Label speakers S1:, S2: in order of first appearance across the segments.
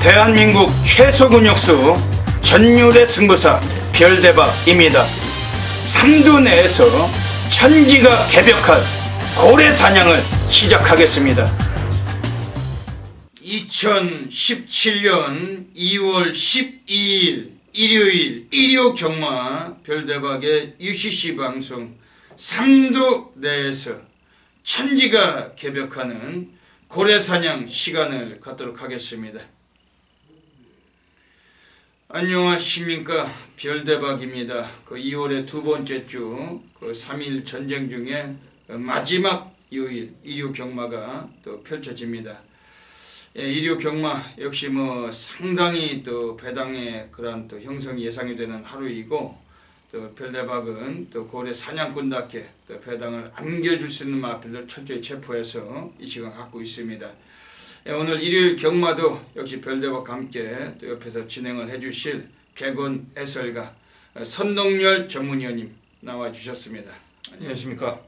S1: 대한민국 최소 근육수 전율의 승부사 별대박입니다. 삼두 내에서 천지가 개벽한 고래 사냥을 시작하겠습니다. 2017년 2월 12일 일요일 일요 경마 별대박의 UCC 방송 삼두 내에서 천지가 개벽하는 고래 사냥 시간을 갖도록 하겠습니다. 안녕하십니까, 별대박입니다. 그 2월의 두 번째 주, 그 3일 전쟁 중에 마지막 요일 일요 경마가 또 펼쳐집니다. 예, 일요 경마 역시 뭐 상당히 또 배당의 그러한 또 형성이 예상이 되는 하루이고, 또 별대박은 또 고래 사냥꾼답게 또 배당을 안겨줄 수 있는 마필을 철저히 체포해서 이 시간 갖고 있습니다. 예, 오늘 일요일 경마도 역시 별대박과 함께 또 옆에서 진행을 해주실 개건 해설가 선동열 전문위원님 나와주셨습니다.
S2: 안녕하십니까.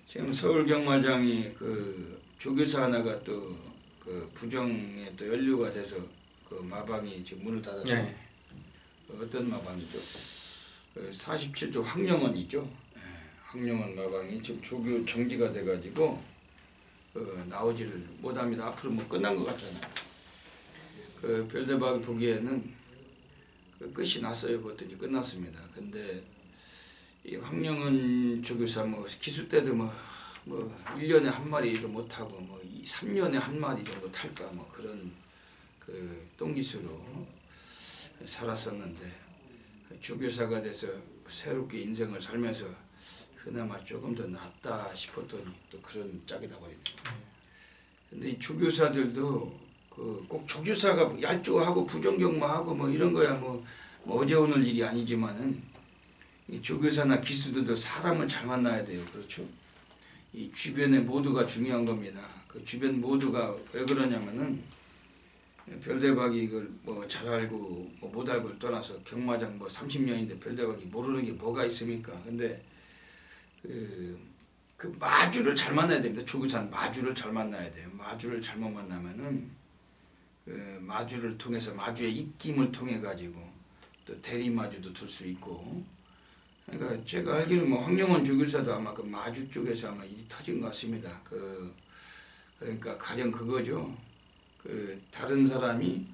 S1: 지금 서울 경마장이 그 조교사 하나가 또 그 부정에 또 연루가 돼서 그 마방이 지금 문을 닫았어요.
S2: 네.
S1: 어떤 마방이죠? 그 47조 황령원이죠. 예, 황령원 마방이 지금 조교 정지가 돼가지고 나오지를 못합니다. 앞으로 뭐 끝난 것 같잖아요. 그 별대박이 보기에는 그 끝이 났어요. 그것들이 끝났습니다. 근데 이 황령원 조교사 뭐 기수 때도 뭐 1년에 한 마리도 못하고 뭐 3년에 한 마리 정도 탈까 뭐 그런 그 똥기수로 살았었는데, 조교사가 돼서 새롭게 인생을 살면서 그나마 조금 더 낫다 싶었더니 또 그런 짝이 나버리네요. 근데 이 조교사들도 꼭 조교사가 얄조하고 부정경마하고 뭐 이런 거야 뭐 어제 오늘 일이 아니지만은 이 조교사나 기수들도 사람을 잘 만나야 돼요. 그렇죠? 이 주변의 모두가 중요한 겁니다. 그 주변 모두가 왜 그러냐면은 별대박이 이걸 뭐 잘 알고 뭐 못 알고를 떠나서 경마장 뭐 30년인데 별대박이 모르는 게 뭐가 있습니까? 근데 그 마주를 잘 만나야 됩니다. 조교사는 마주를 잘 만나야 돼요. 마주를 잘못 만나면은 그 마주를 통해서 마주의 입김을 통해 가지고 또 대리 마주도 둘 수 있고. 그러니까 제가 알기로는 뭐 황령원 조교사도 아마 그 마주 쪽에서 아마 일이 터진 것 같습니다. 그러니까 가령 그거죠. 그 다른 사람이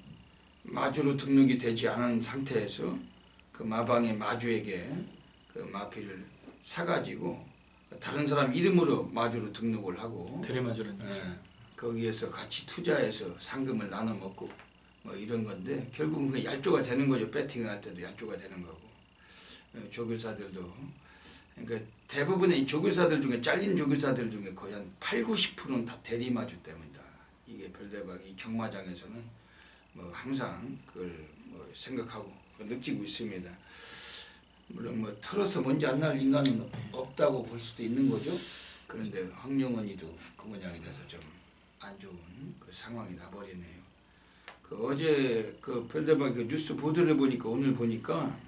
S1: 마주로 등록이 되지 않은 상태에서 그 마방의 마주에게 그 마필을 사가지고 다른 사람 이름으로 마주로 등록을 하고
S2: 대리마주라는 거죠.
S1: 거기에서 같이 투자해서 상금을 나눠 먹고 뭐 이런 건데, 결국은 그 얄조가 되는 거죠. 배팅할 때도 얄조가 되는 거고. 조교사들도 그러니까 대부분의 이 조교사들 중에 잘린 조교사들 중에 거의 한 80~90%는 다 대리마주 때문이다. 이게 별대박이 경마장에서는 뭐 항상 그걸 뭐 생각하고 느끼고 있습니다. 물론 뭐 털어서 먼지 안 날 인간은 없다고 볼 수도 있는 거죠. 그런데 황령원이도 그 모양이 돼서 좀 안 좋은 그 상황이 나버리네요. 그 어제 그 별대박 그 뉴스 보도를 보니까 오늘 보니까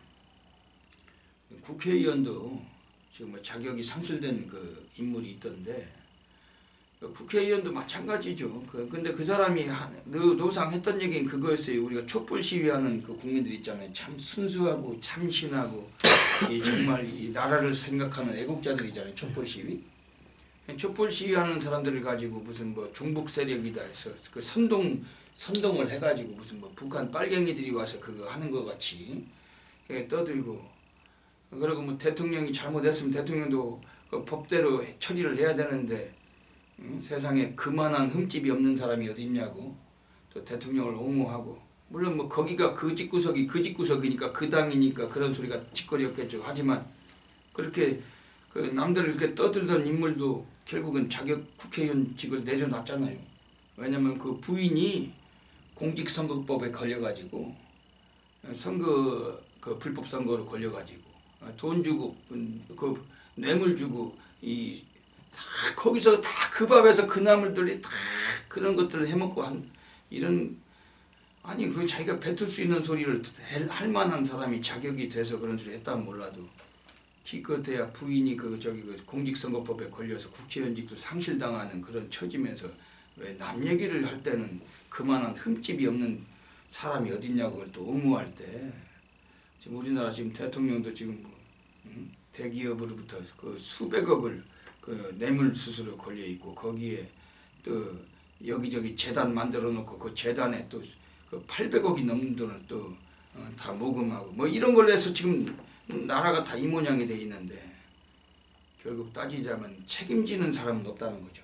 S1: 국회의원도 지금 뭐 자격이 상실된 그 인물이 있던데, 국회의원도 마찬가지죠. 근데 그 사람이 노상 했던 얘기는 그거였어요. 우리가 촛불 시위하는 그 국민들 있잖아요. 참 순수하고 참신하고 정말 이 나라를 생각하는 애국자들이잖아요. 촛불 시위. 촛불 시위하는 사람들을 가지고 무슨 뭐 종북 세력이다 해서 그 선동을 해가지고 무슨 뭐 북한 빨갱이들이 와서 그거 하는 것 같이 떠들고, 그리고 뭐 대통령이 잘못했으면 대통령도 그 법대로 처리를 해야 되는데 세상에 그만한 흠집이 없는 사람이 어디 있냐고 또 대통령을 옹호하고, 물론 뭐 거기가 그 집구석이니까 그 당이니까 그런 소리가 짓거리였겠죠. 하지만 그렇게 그 남들 이렇게 떠들던 인물도 결국은 자격 국회의원직을 내려놨잖아요. 왜냐면 그 부인이 공직선거법에 걸려가지고 선거 그 불법 선거로 걸려가지고 돈 주고 그 뇌물 주고 다 거기서 다 그 밥에서 그 나물들이 다 그런 것들을 해먹고 한 이런, 아니 그 자기가 뱉을 수 있는 소리를 할 만한 사람이 자격이 돼서 그런 소리 했다면 몰라도 기껏해야 부인이 그 공직선거법에 걸려서 국회의원직도 상실당하는 그런 처지면서 왜 남 얘기를 할 때는 그만한 흠집이 없는 사람이 어딨냐고 그걸 또 옹호할 때 지금 우리나라 지금 대통령도 지금 뭐 대기업으로부터 그 수백억을 그 뇌물 수수료 걸려 있고 거기에 또 여기저기 재단 만들어 놓고 그 재단에 또 그 800억이 넘는 돈을 또 다 모금하고 뭐 이런 걸로 해서 지금 나라가 다 이 모양이 돼 있는데 결국 따지자면 책임지는 사람은 없다는 거죠.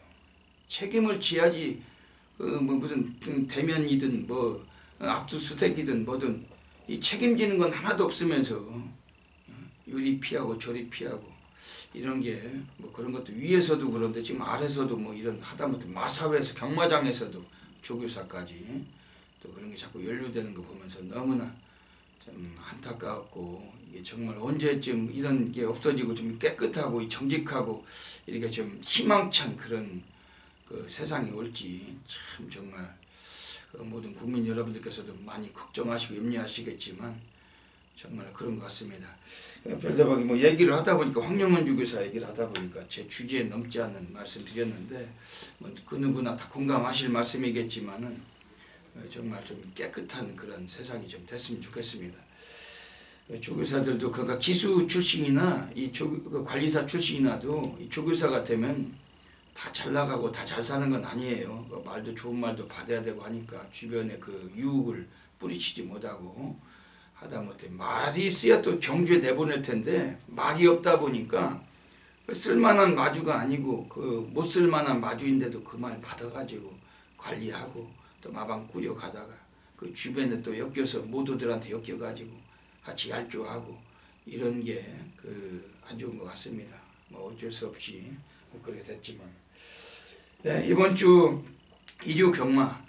S1: 책임을 지야지 뭐 무슨 대면이든 뭐 압수수색이든 뭐든 이 책임지는 건 하나도 없으면서 이리 피하고 저리 피하고 이런 게 뭐 그런 것도 위에서도 그런데 지금 아래서도 뭐 이런 하다못해 마사회에서 경마장에서도 조교사까지 또 그런 게 자꾸 연루되는 거 보면서 너무나 좀 안타깝고 이게 정말 언제쯤 이런 게 없어지고 좀 깨끗하고 정직하고 이렇게 좀 희망찬 그런 그 세상이 올지 참 정말 그 모든 국민 여러분들께서도 많이 걱정하시고 염려하시겠지만 정말 그런 것 같습니다. 별다방이 뭐 얘기를 하다 보니까 황영원 주교사 얘기를 하다 보니까 제 주제에 넘지 않는 말씀 드렸는데 뭐 그 누구나 다 공감하실 말씀이겠지만은 정말 좀 깨끗한 그런 세상이 좀 됐으면 좋겠습니다. 조교사들도 그러니까 기수 출신이나 이 관리사 출신이나도 이 조교사가 되면 다 잘 나가고 다 잘 사는 건 아니에요. 말도 좋은 말도 받아야 되고 하니까 주변에 그 유혹을 뿌리치지 못하고 하다못해 말이 있어야 또 경주에 내보낼 텐데 말이 없다 보니까 쓸만한 마주가 아니고 그 못 쓸만한 마주인데도 그 말 받아가지고 관리하고 또 마방 꾸려가다가 그 주변에 또 엮여서 모두들한테 엮여가지고 같이 얄조하고 이런 게 그 안 좋은 것 같습니다. 뭐 어쩔 수 없이 뭐 그렇게 됐지만 네, 이번 주 일요 경마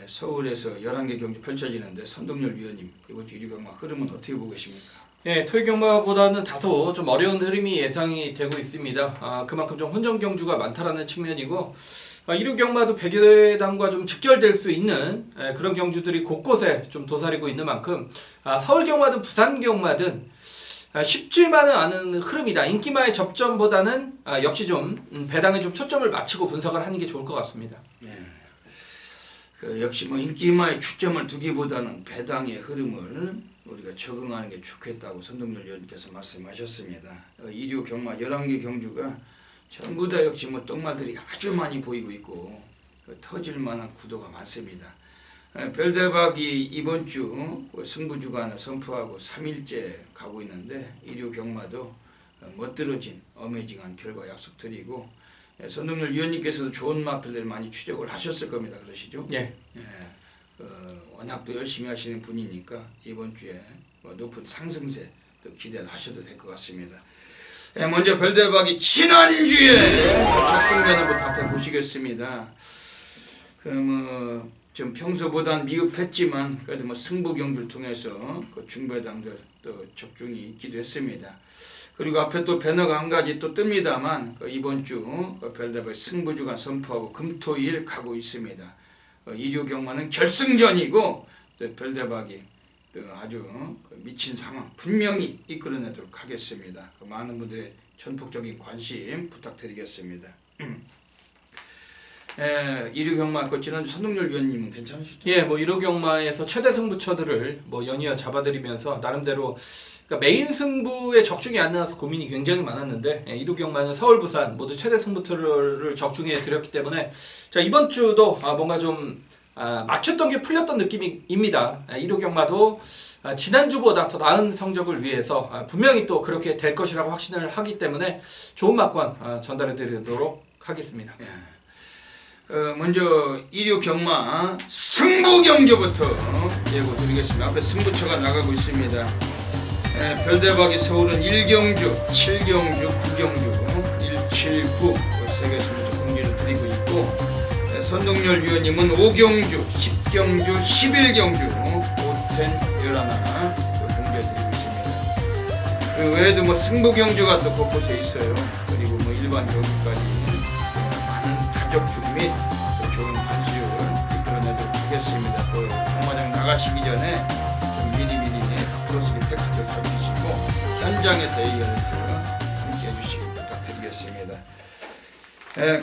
S1: 서울에서 11개 경주 펼쳐지는데 선동열 위원님 이번 주 일요 경마 흐름은 어떻게 보고 계십니까?
S2: 네, 토요 경마보다는 다소 좀 어려운 흐름이 예상이 되고 있습니다. 그만큼 좀 혼전 경주가 많다라는 측면이고 일요 경마도 100여 단과 좀 직결될 수 있는 그런 경주들이 곳곳에 좀 도사리고 있는 만큼 서울 경마든 부산 경마든 쉽지만은 않은 흐름이다. 인기마의 접점보다는 역시 좀 배당에 좀 초점을 맞추고 분석을 하는 게 좋을 것 같습니다.
S1: 네. 그 역시 뭐 인기마에 초점을 두기보다는 배당의 흐름을 우리가 적응하는 게 좋겠다고 선동열 의원님께서 말씀하셨습니다. 일요 경마 11개 경주가 전부 다 역시 뭐 똥말들이 아주 많이 보이고 있고 터질 만한 구도가 많습니다. 별대박이 이번 주 승부 주간을 선포하고 3일째 가고 있는데 일요 경마도 멋들어진 어메이징한 결과 약속드리고 선동열 위원님께서도 좋은 마필들 많이 추적을 하셨을 겁니다. 그러시죠?
S2: 예.
S1: 워낙 또 열심히 하시는 분이니까 이번 주에 높은 상승세 또 기대를 하셔도 될 것 같습니다. 먼저 별대박이 지난주에 적중되는 것 답해 보시겠습니다. 좀 평소보단 미흡했지만 그래도 승부 경주를 통해서 그 중배당들 또 적중이 있기도 했습니다. 그리고 앞에 또 배너가 한 가지 또 뜹니다만 이번 주 별대박 승부주간 선포하고 금토일 가고 있습니다. 일요 경마는 결승전이고 또 별대박이 또 아주 미친 상황 분명히 이끌어내도록 하겠습니다. 많은 분들의 전폭적인 관심 부탁드리겠습니다. 일요 경마 지난주 선동열 위원님은 괜찮으시죠?
S2: 예, 뭐 일요 경마에서 최대 승부처들을 뭐 연이어 잡아드리면서 나름대로 그러니까 메인 승부에 적중이 안 나와서 고민이 굉장히 많았는데 일요 경마는 서울, 부산 모두 최대 승부처를 적중해 드렸기 때문에 자 이번 주도 뭔가 좀 맞췄던 게 풀렸던 느낌입니다. 일요 경마도 지난주보다 더 나은 성적을 위해서 분명히 또 그렇게 될 것이라고 확신을 하기 때문에 좋은 막권 전달해 드리도록 하겠습니다.
S1: 먼저 일요 경마 승부 경주부터 예고 드리겠습니다. 앞에 승부처가 나가고 있습니다. 별대박이 서울은 1경주, 7경주, 9경주, 179 3개 승부처 공지를 드리고 있고 선동열 위원님은 5경주, 10경주, 11경주 5텐 11 공지해드리고 있습니다. 그 외에도 승부 경주가 또 곳곳에 있어요. 그리고 일반 경주까지 많은 타적중 및 좋은 판수율을 이끌어내도록 하겠습니다. 그 경마장 나가시기 전에 미리미리 크로스기 텍스트 살피시고 현장에서 얘기해서 함께 해주시기 부탁드리겠습니다.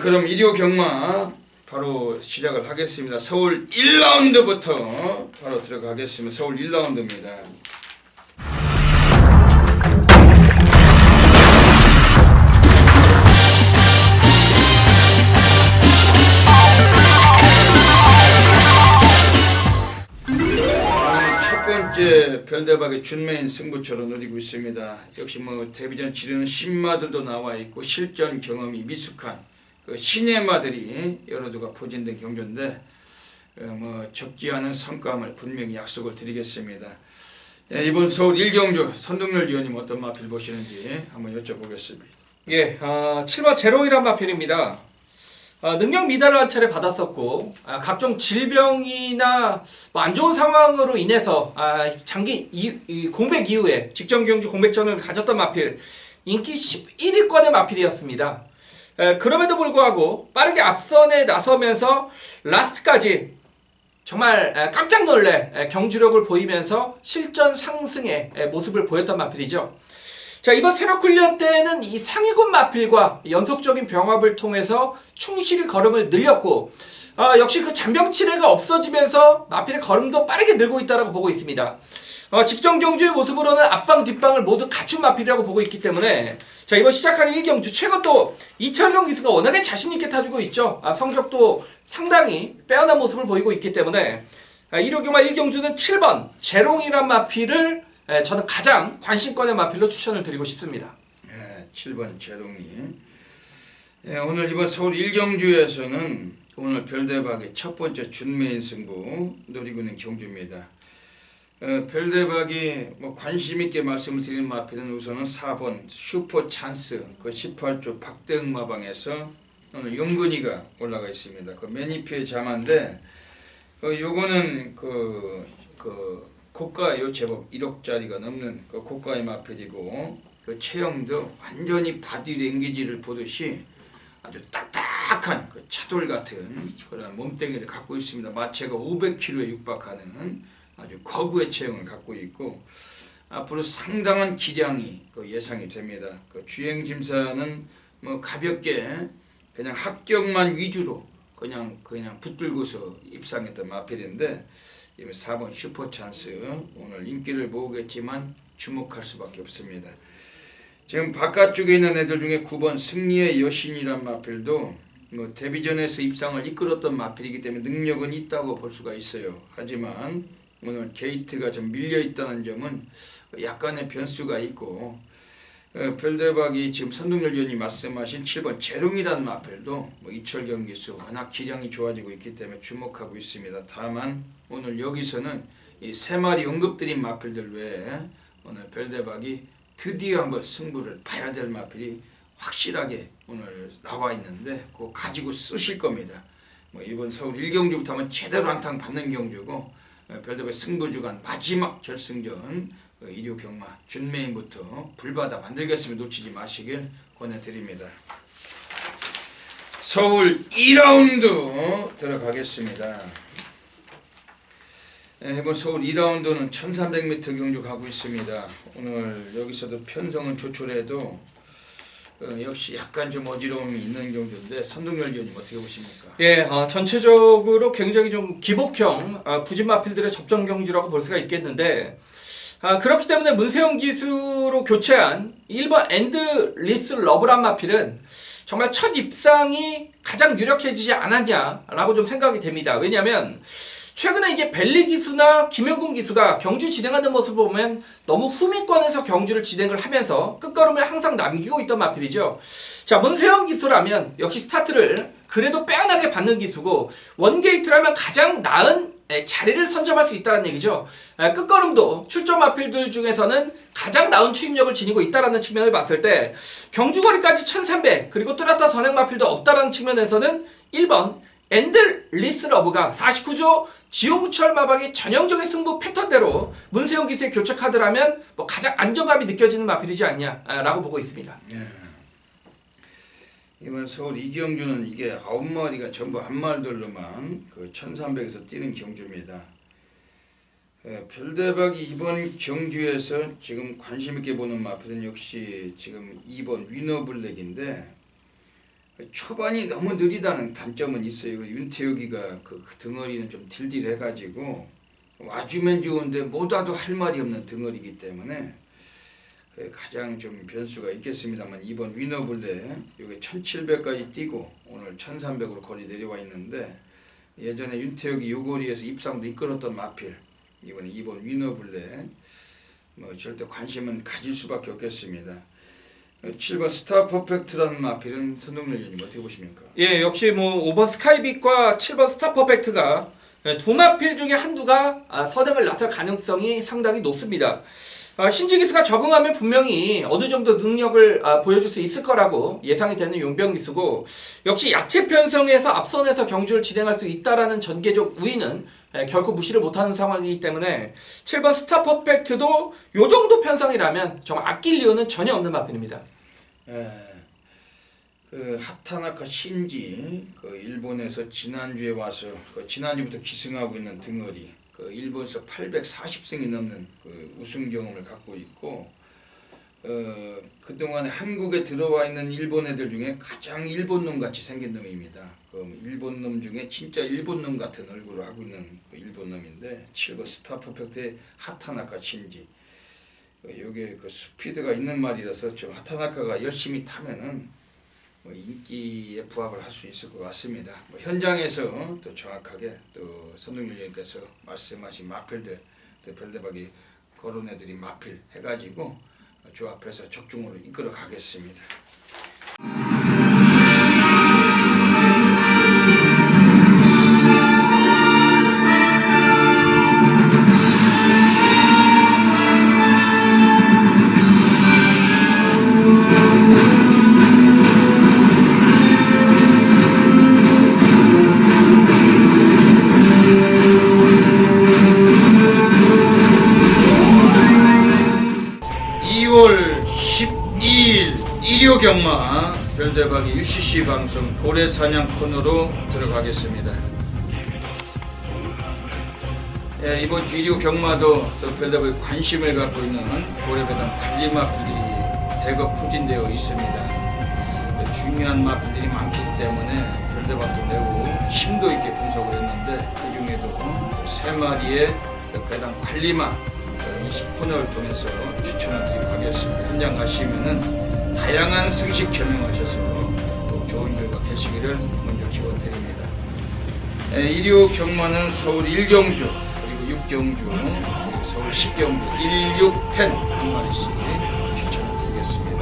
S1: 그럼 일요 경마 바로 시작을 하겠습니다. 서울 1라운드부터 바로 들어가겠습니다. 서울 1라운드입니다. 첫 번째 별대박의 준메인 승부처로 누리고 있습니다. 역시 뭐 데뷔전 치르는 신마들도 나와 있고 실전 경험이 미숙한 그 신예마들이 여러 두가 포진된 경주인데 뭐 적지 않은 성과함을 분명히 약속을 드리겠습니다. 이번 서울 1경주 선동열 위원님 어떤 마필 보시는지 한번 여쭤보겠습니다.
S2: 예, 7번 제로이란 마필입니다. 능력 미달을 한 차례 받았었고 각종 질병이나 뭐 안 좋은 상황으로 인해서 장기 공백 이후에 직전 경주 공백전을 가졌던 마필 인기 11위권의 마필이었습니다. 그럼에도 불구하고 빠르게 앞선에 나서면서 라스트까지 정말 깜짝 놀래 경주력을 보이면서 실전 상승의 모습을 보였던 마필이죠. 자, 이번 새벽 훈련 때는 이 상위군 마필과 연속적인 병합을 통해서 충실히 걸음을 늘렸고 역시 그 잔병치레가 없어지면서 마필의 걸음도 빠르게 늘고 있다고 보고 있습니다. 직전 경주의 모습으로는 앞방 뒷방을 모두 갖춘 마필이라고 보고 있기 때문에 자, 이번 시작하는 1경주 최근 또 이철경 기수가 워낙에 자신있게 타주고 있죠. 성적도 상당히 빼어난 모습을 보이고 있기 때문에 일요경마 1경주는 7번 제롱이란 마필을 저는 가장 관심권의 마필로 추천을 드리고 싶습니다.
S1: 7번 제롱이. 오늘 이번 서울 1경주에서는 오늘 별대박의 첫 번째 준메인 승부 노리고 있는 경주입니다. 별대박이 뭐 관심 있게 말씀을 드리는 마필은 우선은 4번 슈퍼 찬스 그 18조 박대응 마방에서 오늘 용근이가 올라가 있습니다. 그 매니피의 자마인데 요거는 고가요 제법 1억짜리가 넘는 그 고가의 마필이고 그 체형도 완전히 바디 랭귀지를 보듯이 아주 딱딱한 그 차돌 같은 그런 몸뚱이를 갖고 있습니다. 마체가 500kg에 육박하는 아주 거구의 체형을 갖고 있고 앞으로 상당한 기량이 예상이 됩니다. 그 주행 심사는 뭐 가볍게 그냥 합격만 위주로 그냥 붙들고서 입상했던 마필인데 4번 슈퍼찬스 오늘 인기를 모으겠지만 주목할 수밖에 없습니다. 지금 바깥쪽에 있는 애들 중에 9번 승리의 여신이란 마필도 뭐 데뷔전에서 입상을 이끌었던 마필이기 때문에 능력은 있다고 볼 수가 있어요. 하지만 오늘 게이트가 좀 밀려있다는 점은 약간의 변수가 있고 별대박이 지금 선동열 위원이 말씀하신 7번 재롱이란 마필도 뭐 이철경 기수 워낙 기량이 좋아지고 있기 때문에 주목하고 있습니다. 다만 오늘 여기서는 이 세 마리 언급드린 마필들 외에 오늘 별대박이 드디어 한번 승부를 봐야 될 마필이 확실하게 오늘 나와 있는데 그거 가지고 쓰실 겁니다. 뭐 이번 서울 1경주부터 하면 제대로 한탕 받는 경주고 별대박 승부주간 마지막 결승전 일요 경마 준메인부터 불바다 만들겠습니다. 놓치지 마시길 권해드립니다. 서울 2라운드 들어가겠습니다. 이번 서울 2라운드는 1300m 경주 가고 있습니다. 오늘 여기서도 편성은 조촐해도 역시 약간 좀 어지러움이 있는 경주인데 선동열 위원님 어떻게 보십니까?
S2: 예, 전체적으로 굉장히 좀 기복형 부진 마필들의 접전 경주라고 볼 수가 있겠는데 그렇기 때문에 문세영 기수로 교체한 1번 앤드 리스 러브란 마필은 정말 첫 입상이 가장 유력해지지 않았냐라고 좀 생각이 됩니다. 왜냐하면 최근에 이제 벨리 기수나 김영군 기수가 경주 진행하는 모습을 보면 너무 후미권에서 경주를 진행을 하면서 끝걸음을 항상 남기고 있던 마필이죠. 자, 문세영 기수라면 역시 스타트를 그래도 빼어나게 받는 기수고 원게이트라면 가장 나은 자리를 선점할 수 있다는 얘기죠. 끝걸음도 출전 마필들 중에서는 가장 나은 추임력을 지니고 있다는 측면을 봤을 때 경주거리까지 1300 그리고 뚜라타 선행 마필도 없다는 측면에서는 1번 앤들 리스 러브가 49조 지오무철 마방의 전형적인 승부 패턴대로 문세영 기수의 교체 카드라면 뭐 가장 안정감이 느껴지는 마필이지 않냐라고 보고 있습니다.
S1: 이번 서울 2경주는 이게 9마리가 전부 한말들로만 그 1300에서 뛰는 경주입니다. 별대박이 이번 경주에서 지금 관심 있게 보는 마필은 역시 지금 2번 위너블랙인데 초반이 너무 느리다는 단점은 있어요. 윤태혁이가 그 덩어리는 좀 딜딜해가지고 와주면 좋은데 못 와도 할 말이 없는 덩어리이기 때문에 가장 좀 변수가 있겠습니다만 이번 위너블레 여기 1700까지 뛰고 오늘 1300으로 거리 내려와 있는데 예전에 윤태혁이 요 거리에서 입상도 이끌었던 마필 이번 위너블레 뭐 절대 관심은 가질 수밖에 없겠습니다. 7번 스타 퍼펙트라는 마필은 선동열 의원님 어떻게 보십니까?
S2: 예, 역시 뭐 5번 스카이빅과 7번 스타 퍼펙트가 두 마필 중에 한두가 서등을 나설 가능성이 상당히 높습니다. 신지기수가 적응하면 분명히 어느 정도 능력을 보여줄 수 있을 거라고 예상이 되는 용병기수고 역시 야채 편성에서 앞선에서 경주를 진행할 수 있다라는 전개적 우위는 결코 무시를 못하는 상황이기 때문에 7번 스타 퍼펙트도 요 정도 편성이라면 정말 아낄 이유는 전혀 없는 마필입니다.
S1: 그 하타나카 신지 그 일본에서 지난주에 와서 지난주부터 기승하고 있는 덩어리 그 일본에서 840승이 넘는 그 우승 경험을 갖고 있고 그동안에 한국에 들어와 있는 일본 애들 중에 가장 일본 놈 같이 생긴 놈입니다. 그 일본 놈 중에 진짜 일본 놈 같은 얼굴을 하고 있는 그 일본 놈인데 7번 스타 퍼펙트의 하타나카 신지 요게 그 스피드가 있는 말이라서 좀 하타나카가 열심히 타면은 뭐 인기에 부합을 할 수 있을 것 같습니다. 뭐 현장에서 또 정확하게 또 선동열 의원께서 말씀하신 마필들 또 별대박이 거론해드린 마필 해가지고 조합해서 적중으로 이끌어 가겠습니다. 경마 별대박이 UCC 방송 고래사냥 코너로 들어가겠습니다. 이번 주 1호 경마도 또 별대박이 관심을 갖고 있는 고래배당 관리마필들이 대거 포진되어 있습니다. 중요한 마필들이 많기 때문에 별대박도 매우 심도 있게 분석을 했는데 그 중에도 3마리의 배당 관리마 이 코너를 통해서 추천을 드리고 가겠습니다. 현장 가시면은 다양한 승식 겸용하셔서 좋은 결과 되시기를 먼저 기원드립니다. 1호 경마는 서울 1경주 그리고 6경주 그리고 서울 10경주 1, 6, 10 한 마리씩 추천을 드리겠습니다.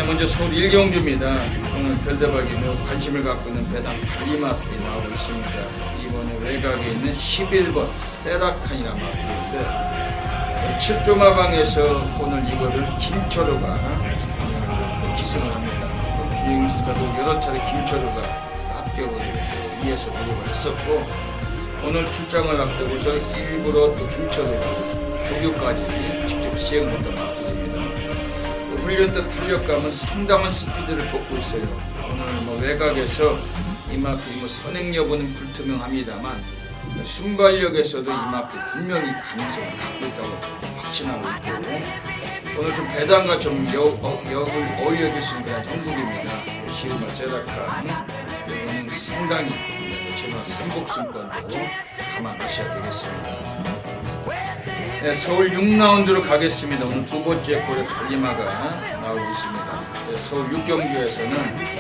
S1: 먼저 서울 1경주입니다. 오늘 별대박이 매우 관심을 갖고 있는 배당 관리마필이 나오고 있습니다. 이번에 외곽에 있는 11번 세라칸이라는 마필인데 7조마방에서 오늘 이거를 김철호가 기승을 합니다. 주행진짜도 여러 차례 김철호가 합격을 위해서 노력을 했었고 오늘 출장을 앞두고서 일부러 또 김철호가 조교까지 직접 시행을 했던 마필입니다. 훈련 때 탄력감은 상당한 스피드를 뻗고 있어요. 오늘 뭐 외곽에서 이 마필이 뭐 선행 여부는 불투명합니다만 순발력에서도 이 마필 분명히 가능성을 갖고 있다고 확신하고 있고 오늘 좀 배당과 좀 역을 어울려줄 수 있는 형국입니다. 11번 세라칸 이거는 상당히 제가 3복승권도 감안하셔야 되겠습니다. 서울 6라운드로 가겠습니다. 오늘 두 번째 골에 관리마가 나오고 있습니다. 서울 6경주에서는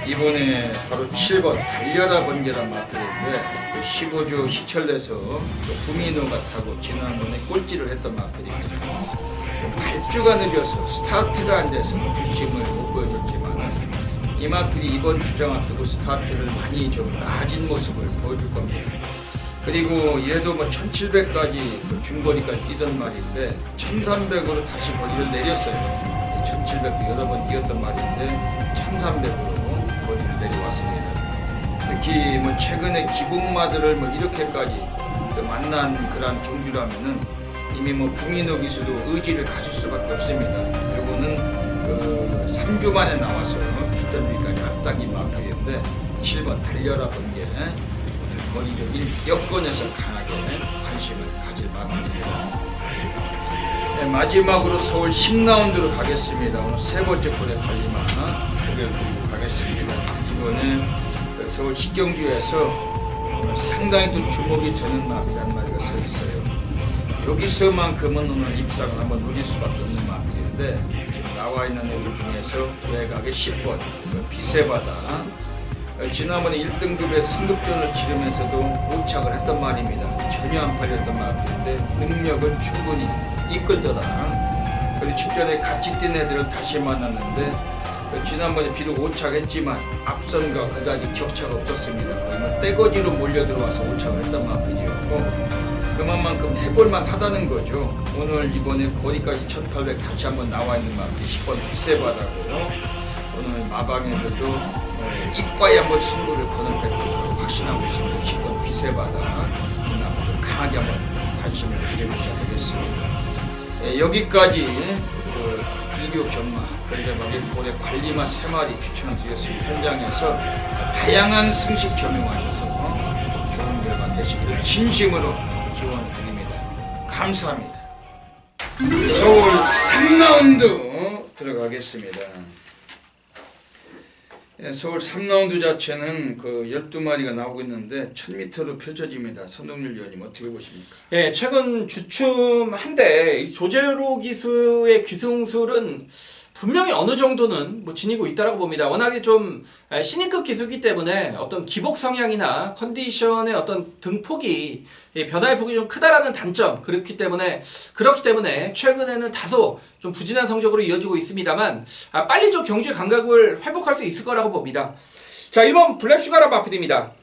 S1: 이번에 바로 7번 달려라 번개란 마필인데 15조 희철내서 구미노가 타고 지난번에 꼴찌를 했던 마필입니다. 좀 발주가 늦어서 스타트가 안 돼서 주심을 못 보여줬지만 이 마필이 이번 주장 앞두고 스타트를 많이 좀 낮은 모습을 보여줄 겁니다. 그리고 얘도 뭐 1700까지 중거리까지 뛰던 말인데 1300으로 다시 거리를 내렸어요. 1700도 여러 번 뛰었던 말인데 1300으로 거리를 내려왔습니다. 특히 뭐 최근에 기복마들을 뭐 이렇게까지 만난 그런 경주라면은 이미 뭐 구민호 기수도 의지를 가질 수밖에 없습니다. 요거는 3주 만에 나와서 출전주기까지 앞당긴 마필인데 7번 달려라 번개 거리적 여건에서 강하게 관심을 가질 마필입니다. 마지막으로 서울 10라운드로 가겠습니다. 오늘 세 번째 골의 관리마 소개를 드리고 가겠습니다. 했습니다. 이번에 서울 식경주에서 상당히 또 주목이 되는 마필이라는 말이 써 있어요. 여기서만큼은 오늘 입상을 한번 노릴 수밖에 없는 마필인데 지금 나와 있는 애들 중에서 외곽의 10번 비세바다 지난번에 1등급의 승급전을 치르면서도 오착을 했던 말입니다. 전혀 안 팔렸던 마필인데 능력을 충분히 이끌더라. 그리고 직전에 같이 뛴 애들을 다시 만났는데 지난번에 비록 오착했지만 앞선과 그다지 격차가 없었습니다. 거의 뭐 떼거지로 몰려들어와서 오착을 했던 마필이었고 그만큼 해볼만 하다는 거죠. 오늘 이번에 거리까지 1800 다시 한번 나와 있는 마필이 10번 비세바다고요. 오늘 마방애들도 이빠이 한번 승부를 거는 팩토를 확신하고 있습니다. 10번 비세바다 이 마필을 강하게 한번 관심을 가져주셔야 되겠습니다. 여기까지 이류 경마 별대박의 고래 관리마 3마리 추천을 드렸습니다. 현장에서 다양한 승식 겸용하셔서 좋은 결과 되시기를 진심으로 기원을 드립니다. 감사합니다. 서울 3라운드 들어가겠습니다. 서울 3라운드 자체는 그 12마리가 나오고 있는데 1000m로 펼쳐집니다. 선동률 위원님 어떻게 보십니까?
S2: 예, 최근 주춤한데 조재로 기수의 기승술은 분명히 어느 정도는 뭐 지니고 있다라고 봅니다. 워낙에 좀 신인급 기수기 때문에 어떤 기복 성향이나 컨디션의 어떤 등폭이 변화의 폭이 좀 크다라는 단점 그렇기 때문에 최근에는 다소 좀 부진한 성적으로 이어지고 있습니다만 빨리 좀 경주의 감각을 회복할 수 있을 거라고 봅니다. 자, 1번 블랙슈가라 마필입니다.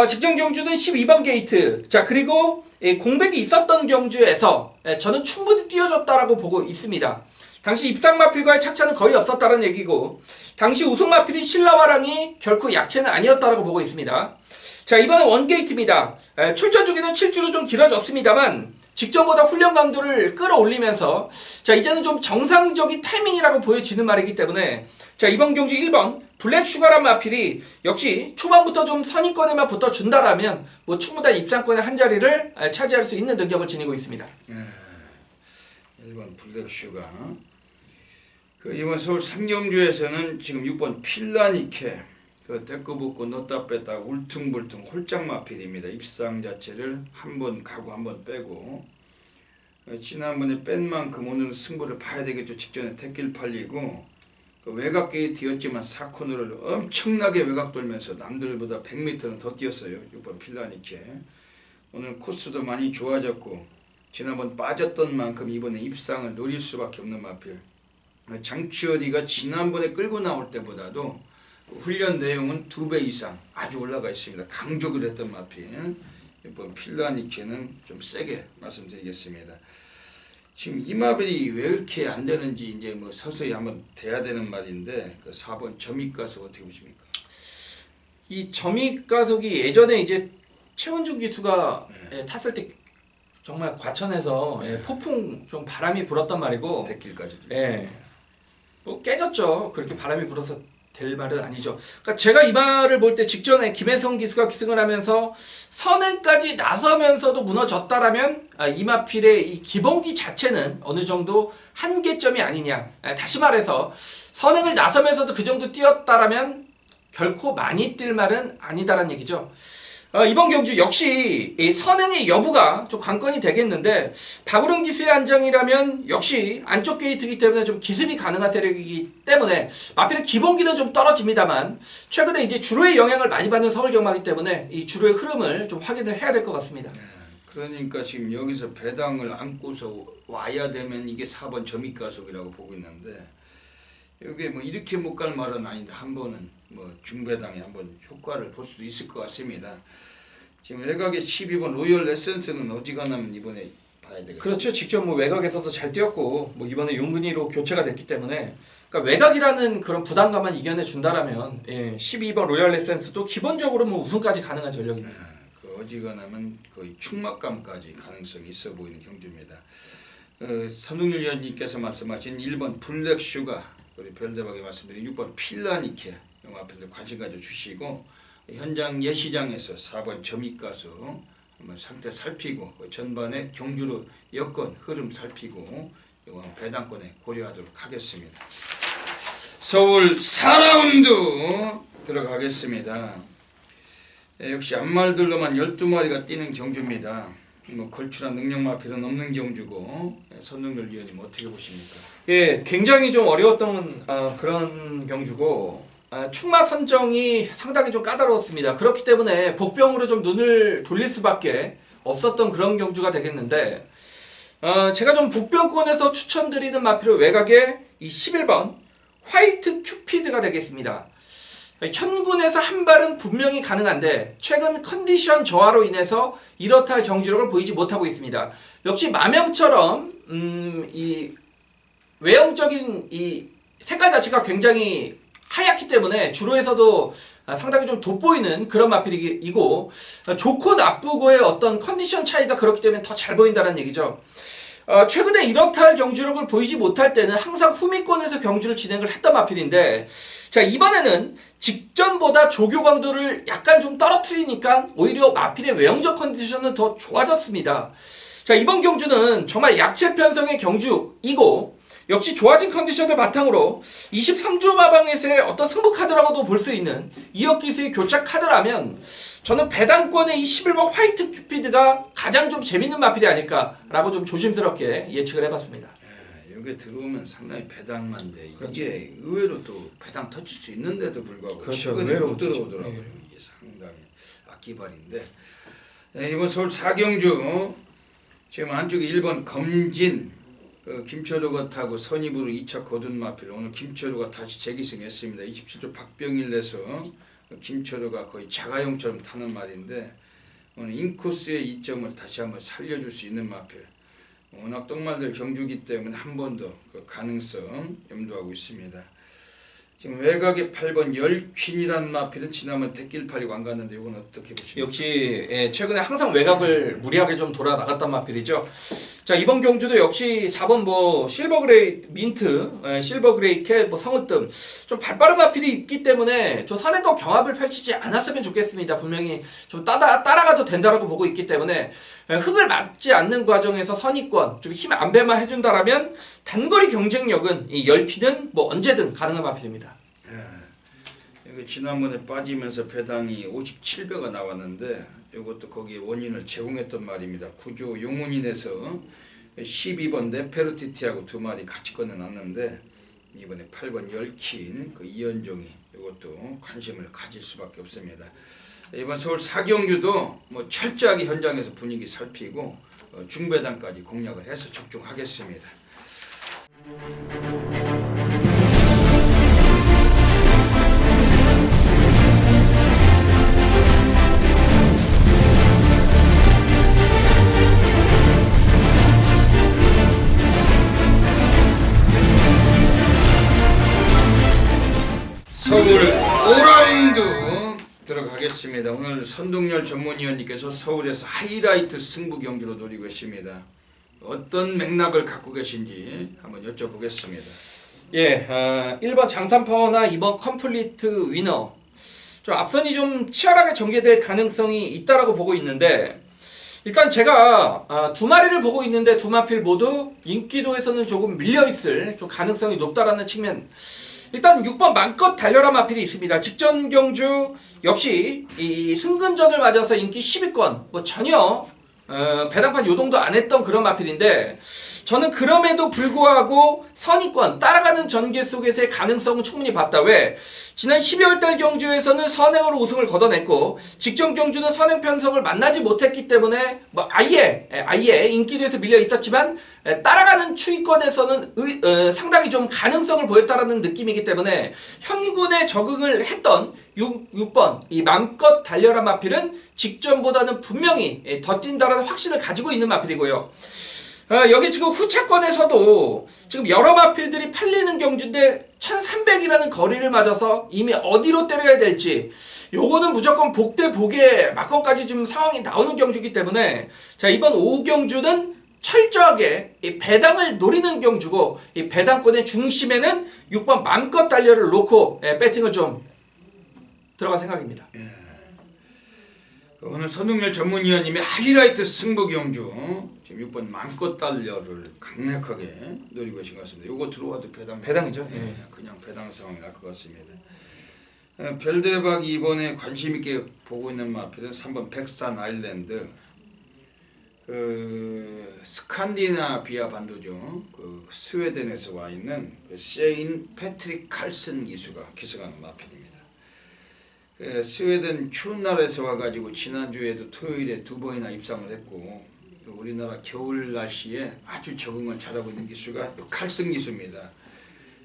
S2: 직전 경주는 12번 게이트. 자, 그리고 공백이 있었던 경주에서 저는 충분히 뛰어줬다라고 보고 있습니다. 당시 입상 마필과의 착차는 거의 없었다는 얘기고 당시 우승 마필인 신라와랑이 결코 약체는 아니었다라고 보고 있습니다. 자, 이번엔 원게이트입니다. 출전 주기는 7주로 좀 길어졌습니다만 직전보다 훈련 강도를 끌어올리면서 자, 이제는 좀 정상적인 타이밍이라고 보여지는 말이기 때문에 자, 이번 경주 1번 블랙슈가란 마필이 역시 초반부터 좀 선입권에만 붙어준다라면 뭐 충분한 입상권의 한 자리를 차지할 수 있는 능력을 지니고 있습니다.
S1: 1번 블랙슈가 이번 서울 상경주에서는 지금 6번 필라니케 데리고 붙고 넣다 뺐다 울퉁불퉁 홀짝 마필입니다. 입상 자체를 한 번 가고 한 번 빼고 지난번에 뺀 만큼 오늘은 승부를 봐야 되겠죠. 직전에 택길 팔리고 외곽 게이트였지만 4코너를 엄청나게 외곽 돌면서 남들보다 100m는 더 뛰었어요. 6번 필라니케 오늘 코스도 많이 좋아졌고 지난번 빠졌던 만큼 이번에 입상을 노릴 수밖에 없는 마필. 장치어리가 지난번에 끌고 나올 때보다도 훈련 내용은 2배 이상 아주 올라가 있습니다. 강조를 했던 마필. 이번 필라니케는 좀 세게 말씀드리겠습니다. 지금 이 마필이 왜 이렇게 안 되는지 이제 뭐 서서히 한번 돼야 되는 말인데 그 4번 점입가속 어떻게 보십니까?
S2: 이 점입가속이 예전에 이제 최원중 기수가 탔을 때 정말 과천에서 폭풍 좀 바람이 불었단 말이고
S1: 대길까지
S2: 뭐 깨졌죠. 그렇게 바람이 불어서 될 말은 아니죠. 그러니까 제가 이 말을 볼 때 직전에 김혜성 기수가 기승을 하면서 선행까지 나서면서도 무너졌다라면 이 마필의 이 기본기 자체는 어느 정도 한계점이 아니냐. 다시 말해서 선행을 나서면서도 그 정도 뛰었다라면 결코 많이 뛸 말은 아니다라는 얘기죠. 이번 경주 역시 이 선행의 여부가 좀 관건이 되겠는데 박우릉 기수의 안정이라면 역시 안쪽 게이트이기 때문에 좀 기습이 가능한 세력이기 때문에 마필의 기본기는 좀 떨어집니다만 최근에 이제 주로의 영향을 많이 받는 서울 경마이기 때문에 이 주로의 흐름을 좀 확인을 해야 될 것 같습니다.
S1: 그러니까 지금 여기서 배당을 안고서 와야 되면 이게 4번 점입가속이라고 보고 있는데 여기 뭐 이렇게 못 갈 말은 아닌데 한 번은 뭐 중배당에 한번 효과를 볼 수도 있을 것 같습니다. 지금 외곽의 12번 로열 에센스는 어지간하면 이번에 봐야 되겠죠.
S2: 그렇죠. 직접 뭐 외곽에서도 잘 뛰었고 뭐 이번에 용근이로 교체가 됐기 때문에 그러니까 외곽이라는 그런 부담감만 이겨내 준다라면 12번 로열 에센스도 기본적으로 뭐 우승까지 가능한 전력입니다.
S1: 그 어지간하면 거의 충막감까지 가능성이 있어 보이는 경주입니다. 선웅일 위원님께서 말씀하신 1번 블랙슈가 우리 별대박이 말씀드린 6번 필라니케 영화 앞에서 관심 가져주시고 현장 예시장에서 4번 점입가속 한번 상태 살피고 전반에 경주로 여건 흐름 살피고 이거 배당권에 고려하도록 하겠습니다. 서울 4라운드 들어가겠습니다. 역시 앞말들로만 12마리가 뛰는 경주입니다. 뭐 걸출한 능력만 필요는 없는 경주고 선동열 위원님 어떻게 보십니까?
S2: 예, 굉장히 좀 어려웠던 그런 경주고 충마 선정이 상당히 좀 까다로웠습니다. 그렇기 때문에 복병으로 좀 눈을 돌릴 수밖에 없었던 그런 경주가 되겠는데 제가 좀 복병권에서 추천드리는 마필은 외곽에 이 11번 화이트 큐피드가 되겠습니다. 현군에서 한 발은 분명히 가능한데 최근 컨디션 저하로 인해서 이렇다 할 경주력을 보이지 못하고 있습니다. 역시 마명처럼 이 외형적인 이 색깔 자체가 굉장히 하얗기 때문에 주로에서도 상당히 좀 돋보이는 그런 마필이고 좋고 나쁘고의 어떤 컨디션 차이가 그렇기 때문에 더 잘 보인다는 얘기죠. 최근에 이렇다 할 경주력을 보이지 못할 때는 항상 후미권에서 경주를 진행을 했던 마필인데 자 이번에는 직전보다 조교 강도를 약간 좀 떨어뜨리니까 오히려 마필의 외형적 컨디션은 더 좋아졌습니다. 자 이번 경주는 정말 약체 편성의 경주이고 역시 좋아진 컨디션을 바탕으로 23주 마방에서의 어떤 승부 카드라고도 볼 수 있는 이역기수의 교착 카드라면 저는 배당권의 이 11번 화이트 큐피드가 가장 좀 재밌는 마필이 아닐까라고 좀 조심스럽게 예측을 해봤습니다.
S1: 여기 들어오면 상당히 배당만데
S2: 그렇죠.
S1: 이게 의외로 또 배당 터칠 수 있는데도 불구하고
S2: 그렇죠.
S1: 최근에
S2: 의외로
S1: 못
S2: 터지죠.
S1: 들어오더라고요.
S2: 네.
S1: 이게 상당히 악기발인데 이번 서울 4경주 지금 안쪽에 1번 검진 김철우가 타고 선입으로 2차 거둔 마필 오늘 김철우가 다시 재기승했습니다. 27조 박병일 내서 김철우가 거의 자가용처럼 타는 말인데 오늘 인코스의 이점을 다시 한번 살려줄 수 있는 마필 워낙 똥말들 경주기 때문에 한 번 더 그 가능성 염두하고 있습니다. 지금 외곽에 8번 열퀸이라는 마필은 지난번 대길 팔리고 안 갔는데 이건 어떻게 보십니까?
S2: 역시 최근에 항상 외곽을 무리하게 좀 돌아 나갔단 마필이죠. 자 이번 경주도 역시 4번 뭐 실버그레이 민트, 실버그레이 캣, 뭐 성으뜸 좀 발빠른 마필이 있기 때문에 저 선행과 경합을 펼치지 않았으면 좋겠습니다. 분명히 좀 따라가도 된다라고 보고 있기 때문에 흙을 맞지 않는 과정에서 선입권 좀 힘 안배만 해준다라면 단거리 경쟁력은 이 열피는 뭐 언제든 가능한 마필입니다.
S1: 여기 지난번에 빠지면서 배당이 57배가 나왔는데 이것도 거기에 원인을 제공했던 말입니다. 구조 용운인에서 12번 네페르티티하고 두 마리 같이 꺼내놨는데 이번에 8번 열킨 그 이현종이 이것도 관심을 가질 수밖에 없습니다. 이번 서울 4경주도 뭐 철저하게 현장에서 분위기 살피고 중배당까지 공략을 해서 적중하겠습니다. 서울 5라운드 들어가겠습니다. 오늘 선동열 전문위원님께서 서울에서 하이라이트 승부 경주로 노리고 계십니다. 어떤 맥락을 갖고 계신지 한번 여쭤보겠습니다.
S2: 예, 1번 장산파워나 2번 컴플리트 위너 좀 앞선이 좀 치열하게 전개될 가능성이 있다라고 보고 있는데 일단 제가 두 마리를 보고 있는데 두 마필 모두 인기도에서는 조금 밀려있을 좀 가능성이 높다라는 측면 일단 6번 맘껏 달려라 마필이 있습니다. 직전 경주 역시 이 승근전을 맞아서 인기 10위권 뭐 전혀 배당판 요동도 안 했던 그런 마필인데 저는 그럼에도 불구하고 선의권 따라가는 전개 속에서의 가능성은 충분히 봤다. 왜? 지난 12월달 경주에서는 선행으로 우승을 거둬냈고 직전 경주는 선행 편성을 만나지 못했기 때문에 뭐 아예 인기도에서 밀려 있었지만 따라가는 추위권에서는 상당히 좀 가능성을 보였다라는 느낌이기 때문에 현군에 적응을 했던 6번 이 맘껏 달려라 마필은 직전보다는 분명히 더 뛴다라는 확신을 가지고 있는 마필이고요. 여기 지금 후차권에서도 지금 여러 마필들이 팔리는 경주인데 1300이라는 거리를 맞아서 이미 어디로 때려야 될지 요거는 무조건 복대 복에 막건까지 지금 상황이 나오는 경주이기 때문에 자 이번 5경주는 철저하게 이 배당을 노리는 경주고 이 배당권의 중심에는 6번 맘껏 달려를 놓고 배팅을 좀 들어갈 생각입니다.
S1: 오늘 선동열 전문위원님의 하이라이트 승부 경주 지금 6번 맘껏 달려를 강력하게 노리고 계신 것 같습니다. 요거 들어와도
S2: 배당이죠. 예.
S1: 그냥 배당 상황이 날 것 같습니다. 별대박이 이번에 관심 있게 보고 있는 마필은 3번 백산 아일랜드. 그 스칸디나비아 반도죠. 그 스웨덴에서 와 있는 그 세인 패트릭 칼슨 기수가 기승하는 마필입니다. 그 스웨덴 추운 나라에서 와가지고 지난주에도 토요일에 2번이나 입상을 했고 우리나라 겨울 날씨에 아주 적응을 잘하고 있는 기수가 칼슨 기수입니다.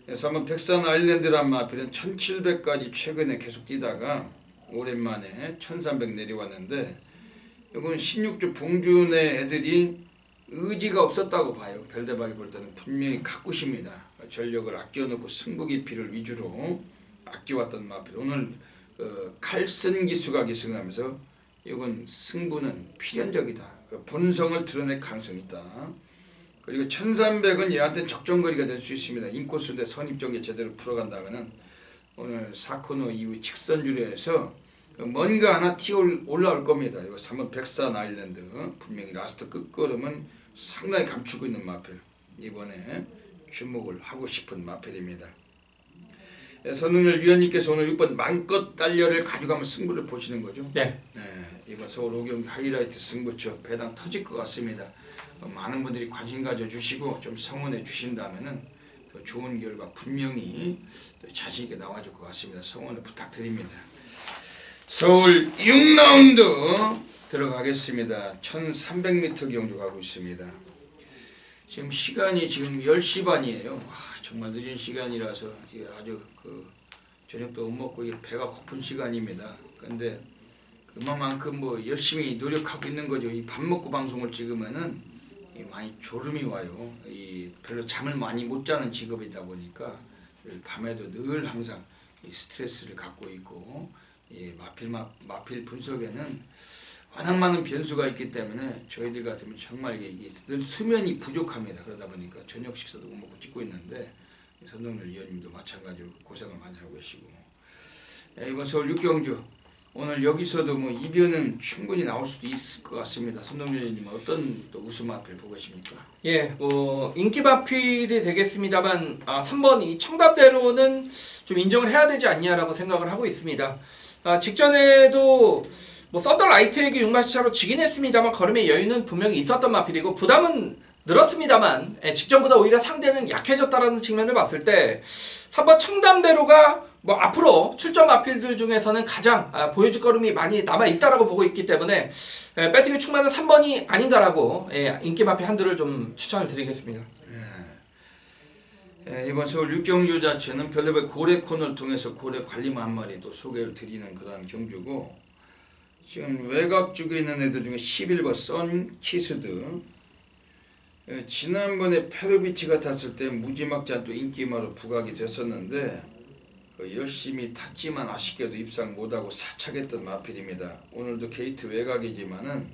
S1: 그래서 한번 백산 아일랜드란 마필은 1700까지 최근에 계속 뛰다가 오랜만에 1300 내려왔는데 이건 16주 봉준의 애들이 의지가 없었다고 봐요. 별대박이 볼 때는 분명히 가꾸십니다. 전력을 아껴놓고 승부 깊이를 위주로 아껴왔던 마필. 오늘 칼슨 기수가 기승하면서 이건 승부는 필연적이다. 본성을 드러낼 가능성이 있다. 그리고 1300은 얘한테 적정거리가 될 수 있습니다. 인코스인데 선입정에 제대로 풀어간다면은 오늘 4코너 이후 직선주례에서 뭔가 하나 튀어 올라올 겁니다. 이거 3번 백산 아일랜드 분명히 라스트 끝걸음은 상당히 감추고 있는 마필. 이번에 주목을 하고 싶은 마필입니다. 선동열 위원님께서 오늘 6번 맘껏 달려를 가져가면 승부를 보시는 거죠?
S2: 네.
S1: 이번 서울 5경기 하이라이트 승부처 배당 터질 것 같습니다. 많은 분들이 관심 가져주시고 좀 성원해 주신다면은 더 좋은 결과 분명히 자신 있게 나와줄 것 같습니다. 성원을 부탁드립니다. 서울 6라운드 들어가겠습니다. 1300m 경주 가고 있습니다. 지금 시간이 지금 10시 반이에요. 정말 늦은 시간이라서 아주 저녁도 못 먹고 배가 고픈 시간입니다. 근데 그만큼 뭐 열심히 노력하고 있는 거죠. 이 밥 먹고 방송을 찍으면은 많이 졸음이 와요. 별로 잠을 많이 못 자는 직업이다 보니까 밤에도 늘 항상 스트레스를 갖고 있고 마필 분석에는 워낙 많은 변수가 있기 때문에 저희들 같으면 정말 이게 늘 수면이 부족합니다. 그러다 보니까 저녁 식사도 못 먹고 찍고 있는데 선동열 위원님도 마찬가지로 고생을 많이 하고 계시고 이번 서울 6경주 오늘 여기서도 뭐 이변은 충분히 나올 수도 있을 것 같습니다. 선동열 위원님 어떤 또 우승 마필 보고 계십니까?
S2: 예, 뭐 인기 마필이 되겠습니다만 3번 이 청담대로는 좀 인정을 해야 되지 않냐라고 생각을 하고 있습니다. 직전에도 뭐 썬더라이트에게 6마시차로 지긴 했습니다만 걸음의 여유는 분명히 있었던 마필이고 부담은 늘었습니다만 직전보다 오히려 상대는 약해졌다라는 측면을 봤을 때 3번 청담대로가 뭐 앞으로 출전 마필들 중에서는 가장 보여줄 걸음이 많이 남아있다라고 보고 있기 때문에 배팅이 충만한 3번이 아닌가라고 인기 마필 한두를 좀 추천을 드리겠습니다.
S1: 이번 서울 6경주 자체는 별대박 고래 코너를 통해서 고래 관리마 한 마리 또 소개를 드리는 그런 경주고 지금 외곽 쪽에 있는 애들 중에 11번 썬키스드 지난번에 페로비치가 탔을 때 무지막지한 또 인기마로 부각이 됐었는데 열심히 탔지만 아쉽게도 입상 못하고 사착했던 마필입니다. 오늘도 게이트 외곽이지만은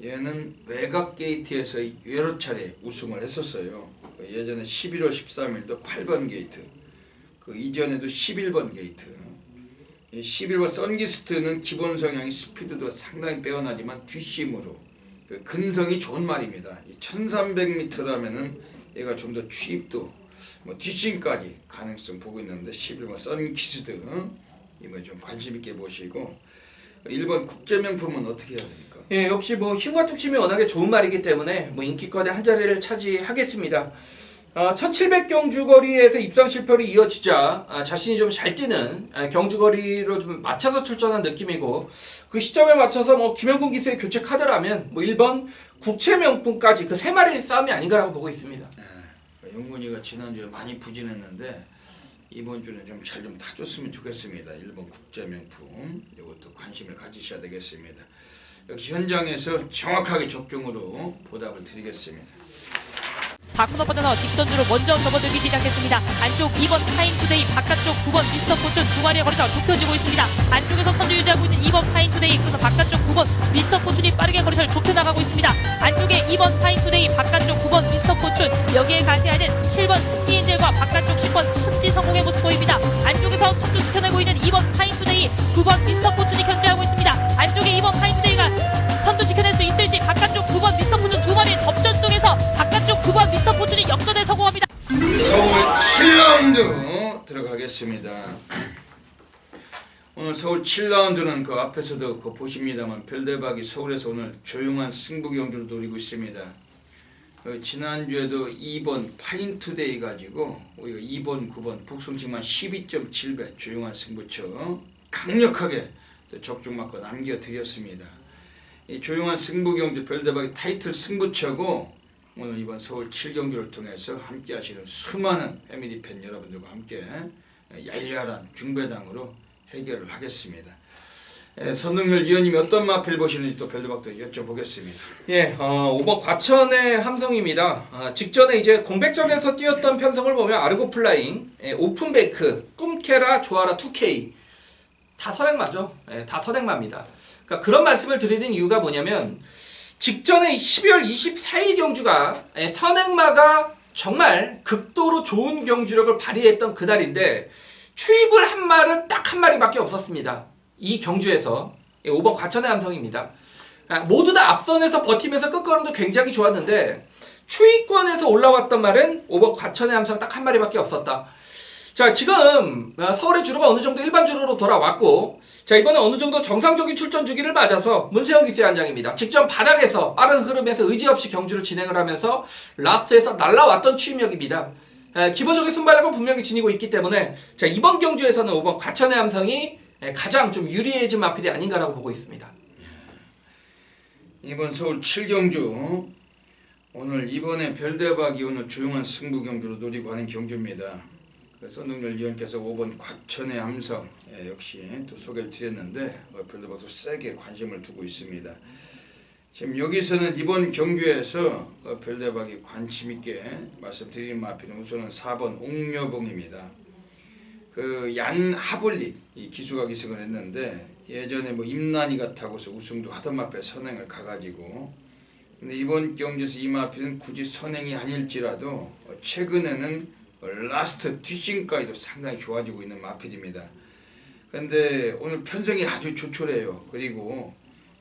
S1: 얘는 외곽 게이트에서 여러 차례 우승을 했었어요. 예전에 11월 13일도 8번 게이트, 그 이전에도 11번 게이트. 11번 썬기스트는 기본 성향이 스피드도 상당히 빼어나지만 뒷심으로 근성이 좋은 말입니다. 1300m라면은 얘가 좀 더 추입도 뭐 뒷심까지 가능성 보고 있는데 11번 썬키스드 이거 좀 관심 있게 보시고 1번 국제명품은 어떻게 해야 됩니까?
S2: 예, 역시 뭐 힘과 뚝심이 워낙에 좋은 말이기 때문에 뭐 인기권의 한 자리를 차지하겠습니다. 1700 경주거리에서 입상 실패로 이어지자 자신이 좀 잘 뛰는 경주거리로 좀 맞춰서 출전한 느낌이고 그 시점에 맞춰서 뭐 김영군 기수의 교체 카드라면 뭐 1번 국채명품까지 그 세 마리의 싸움이 아닌가라고 보고 있습니다.
S1: 영군이가 지난주에 많이 부진했는데 이번 주는 좀 잘 좀 타줬으면 좋겠습니다. 1번 국제명품 이것도 관심을 가지셔야 되겠습니다. 여기 현장에서 정확하게 적중으로 보답을 드리겠습니다.
S3: 4코너 빠져나와 직선주로 먼저 접어들기 시작했습니다. 안쪽 2번 파인투데이, 바깥쪽 9번 미스터 포춘 두 마리의 거리가 좁혀지고 있습니다. 안쪽에서 선두 유지하고 있는 2번 파인투데이, 그래서 바깥쪽 9번 미스터 포춘이 빠르게 거리를 좁혀나가고 있습니다. 안쪽에 2번 파인투데이, 바깥쪽 9번 미스터 포춘, 여기에 가세하는 7번 승리인젤과 바깥쪽 10번 천지 성공의 모습 보입니다. 안쪽에서 선두 지켜내고 있는 2번 파인투데이, 9번 미스터 포춘이 견제하고 있습니다. 안쪽에 2번 파인투데이
S1: 하겠습니다. 오늘 서울 7라운드는 그 앞에서도 그 보십니다만 별대박이 서울에서 오늘 조용한 승부 경주를 노리고 있습니다. 지난주에도 2번 파인투데이 가지고 우리가 2번, 9번 북송식만 12.7배 조용한 승부처 강력하게 또 적중 맞고 남겨드렸습니다. 이 조용한 승부 경주 별대박이 타이틀 승부처고 오늘 이번 서울 7경주를 통해서 함께 하시는 수많은 패밀리 팬 여러분들과 함께 열렬한 중배당으로 해결을 하겠습니다. 선동열 위원님이 어떤 마필 보시는지 또 별대박도 여쭤보겠습니다.
S2: 예, 5번 과천의 함성입니다. 직전에 이제 공백전에서 뛰었던 편성을 보면 아르고 플라잉, 오픈베이크, 꿈케라, 조아라 2K 다 선행마죠. 다 선행마입니다. 그러니까 그런 말씀을 드리는 이유가 뭐냐면 직전에 12월 24일 경주가 선행마가 정말 극도로 좋은 경주력을 발휘했던 그날인데 추입을 한 말은 딱 한 마리밖에 없었습니다. 이 경주에서 5번 과천의 함성입니다. 모두 다 앞선에서 버티면서 끝걸음도 굉장히 좋았는데 추위권에서 올라왔던 말은 5번 과천의 함성 딱 한 마리밖에 없었다. 자, 지금 서울의 주로가 어느 정도 일반 주로로 돌아왔고, 자, 이번에 어느 정도 정상적인 출전 주기를 맞아서 문세영 기수의 한장입니다. 직전 바닥에서 빠른 흐름에서 의지 없이 경주를 진행을 하면서 라스트에서 날라왔던 추임력입니다. 기본적인 순발력은 분명히 지니고 있기 때문에 자, 이번 경주에서는 5번 과천의 함성이 가장 좀 유리해진 마필이 아닌가라고 보고 있습니다.
S1: 이번 서울 7경주 오늘 이번에 별대박이 오늘 조용한 승부 경주로 노리고 하는 경주입니다. 선동열 위원께서 5번 과천의 함성 역시 또 소개를 드렸는데 별대박도 세게 관심을 두고 있습니다. 지금 여기서는 이번 경주에서 별대박이 관심 있게 말씀드린 마필은 우선은 4번 옥녀봉입니다. 그 얀하블릿 이 기수가 기승을 했는데 예전에 뭐 임난이가 타고서 우승도 하던 마필 선행을 가가지고 근데 이번 경주에서 이 마필은 굳이 선행이 아닐지라도 최근에는 라스트 뒷심까지도 상당히 좋아지고 있는 마필입니다. 그런데 오늘 편성이 아주 조촐해요. 그리고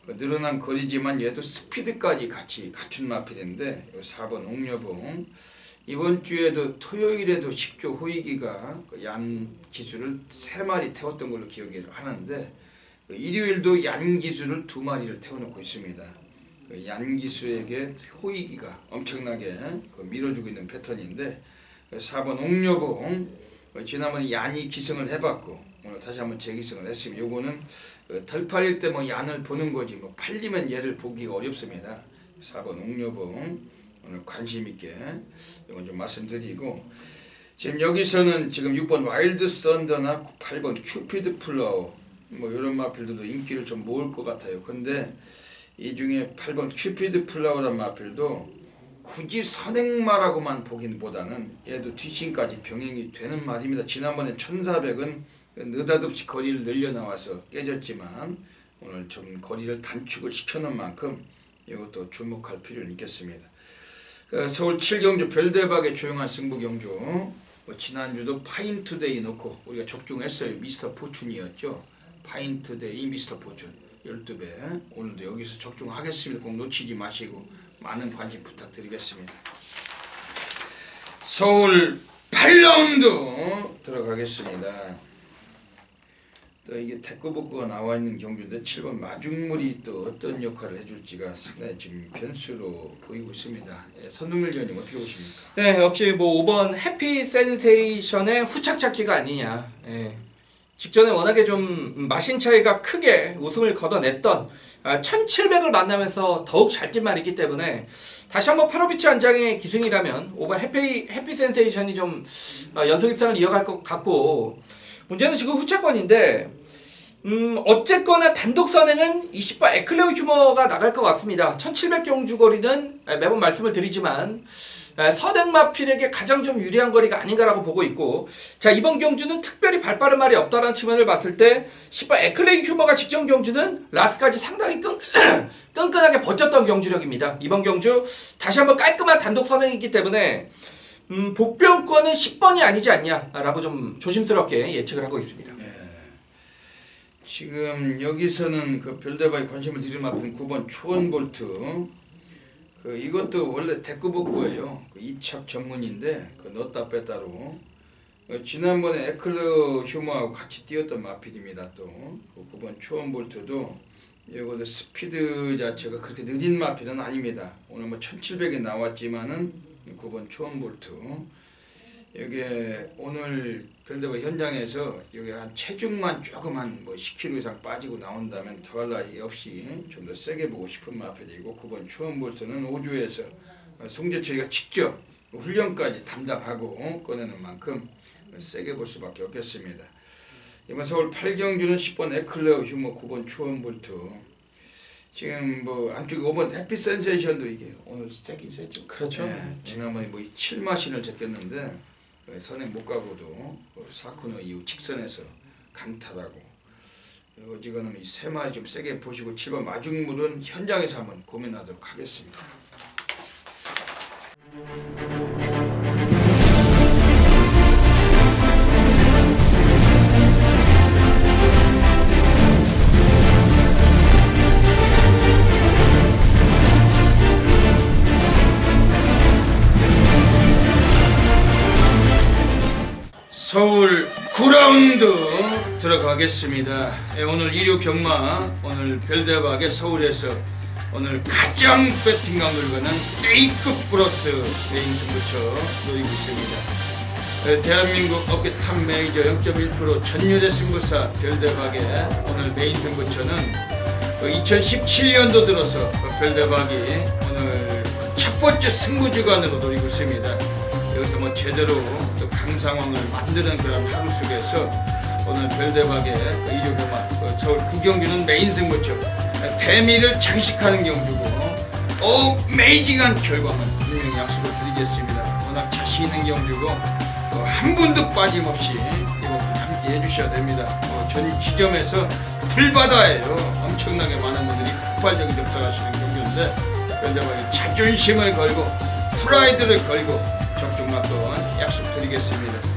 S1: 늘어난 거리지만 얘도 스피드까지 같이 갖춘 마필인데 4번 옥녀봉 이번 주에도 토요일에도 10조 호이기가 얀 기수를 3마리 태웠던 걸로 기억을 하는데 일요일도 얀 기수를 2마리를 태워놓고 있습니다. 얀 기수에게 호이기가 엄청나게 밀어주고 있는 패턴인데 4번 옥녀봉 지난번에 얀이 기승을 해봤고 오늘 다시 한번 재기승을 했습니다. 요거는 덜팔일 때 뭐 얀을 보는 거지 뭐 팔리면 얘를 보기가 어렵습니다. 4번 옥녀봉 오늘 관심 있게 이건 좀 말씀드리고 지금 여기서는 지금 6번 와일드 썬더나 8번 큐피드 플라워 뭐 이런 마필들도 인기를 좀 모을 것 같아요. 근데 이 중에 8번 큐피드 플라워란 마필도 굳이 선행마라고만 보긴보다는 얘도 뒷심까지 병행이 되는 말입니다. 지난번에 1400은 느닷없이 거리를 늘려나와서 깨졌지만 오늘 좀 거리를 단축을 시켜놓은 만큼 이것도 주목할 필요는 있겠습니다. 서울 7경주 별대박의 조용한 승부 경주 지난주도 파인투데이 놓고 우리가 적중했어요. 미스터 포춘이었죠. 파인투데이 미스터 포춘 12배 오늘도 여기서 적중하겠습니다. 꼭 놓치지 마시고 많은 관심 부탁드리겠습니다. 서울 8라운드 들어가겠습니다. 또 이게 태권복구가 나와 있는 경주인데 7번 마중물이 또 어떤 역할을 해줄지가 상당히 지금 변수로 보이고 있습니다. 선동열 위원님 어떻게 보십니까?
S2: 네, 역시 뭐 5번 해피 센세이션의 후착 잡기가 아니냐. 직전에 워낙에 좀 마신 차이가 크게 우승을 걷어냈던 1700을 만나면서 더욱 잘 뛴 말이기 때문에 다시 한번 파로비치 한장의 기승이라면 5번 해피 센세이션이 좀 연속 입상을 이어갈 것 같고 문제는 지금 후차권인데 어쨌거나 단독 선행은 20번 에클레오 휴머가 나갈 것 같습니다. 1700 경주 거리는 매번 말씀을 드리지만 선행마필에게 가장 좀 유리한 거리가 아닌가라고 보고 있고 자 이번 경주는 특별히 발빠른 말이 없다라는 측면을 봤을 때 10번 에클레이 휴머가 직전 경주는 라스까지 상당히 끈끈하게 버텼던 경주력입니다. 이번 경주 다시 한번 깔끔한 단독 선행이기 때문에 복병권은 10번이 아니지 않냐라고 좀 조심스럽게 예측을 하고 있습니다.
S1: 지금 여기서는 그 별대박에 관심을 드릴 만큼 9번 초원볼트 이것도 원래 대꾸복구예요. 그 2착 전문인데 그 넣었다 뺐다로 지난번에 에클러 휴머하고 같이 뛰었던 마필입니다. 또 그 9번 초원볼트도 이것도 스피드 자체가 그렇게 느린 마필은 아닙니다. 오늘 뭐 1700에 나왔지만은 9번 초원볼트 여기에 오늘 별대바 현장에서 여기 한 체중만 조금 한 뭐 10kg 이상 빠지고 나온다면 더할 나위 없이 좀 더 세게 보고 싶은 마필이고 9번 초원볼트는 5주에서 송재철이가 직접 훈련까지 담당하고 꺼내는 만큼 세게 볼 수밖에 없겠습니다. 이번 서울 8경주는 10번 에클레어 휴머 9번 초원볼트 지금 뭐 안쪽에 5번 해피 센세이션도 이게 오늘 세긴 세죠.
S2: 그렇죠.
S1: 지난번에 뭐 7마신을 제꼈는데 선행 못 가고도 4코너 이후 직선에서 강탈하고 어지간하면 이 세 마리 좀 세게 보시고 7번 마중물은 현장에서 한번 고민하도록 하겠습니다. 서울 9라운드 들어가겠습니다. 오늘 1호 경마 오늘 별대박의 서울에서 오늘 가장 배팅 강률과는 A급 플러스 메인 승부처 노리고 있습니다. 대한민국 업계 탑 메이저 0.1% 전유대 승부사 별대박의 오늘 메인 승부처는 2017년도 들어서 별대박이 오늘 첫 번째 승부주간으로 노리고 있습니다. 여기서 뭐 제대로 또 강상황을 만드는 그런 하루 속에서 오늘 별대박의 1호 경마 서울 9경주는 메인 승부처 대미를 장식하는 경주고 어메이징한 결과만 분명히 약속을 드리겠습니다. 워낙 자신 있는 경주고 한 분도 빠짐없이 이거 함께 해주셔야 됩니다. 전 지점에서 풀바다예요. 엄청나게 많은 분들이 폭발적인 접속하시는 경주인데 별대박이 자존심을 걸고 프라이드를 걸고 적중맞건 약속드리겠습니다.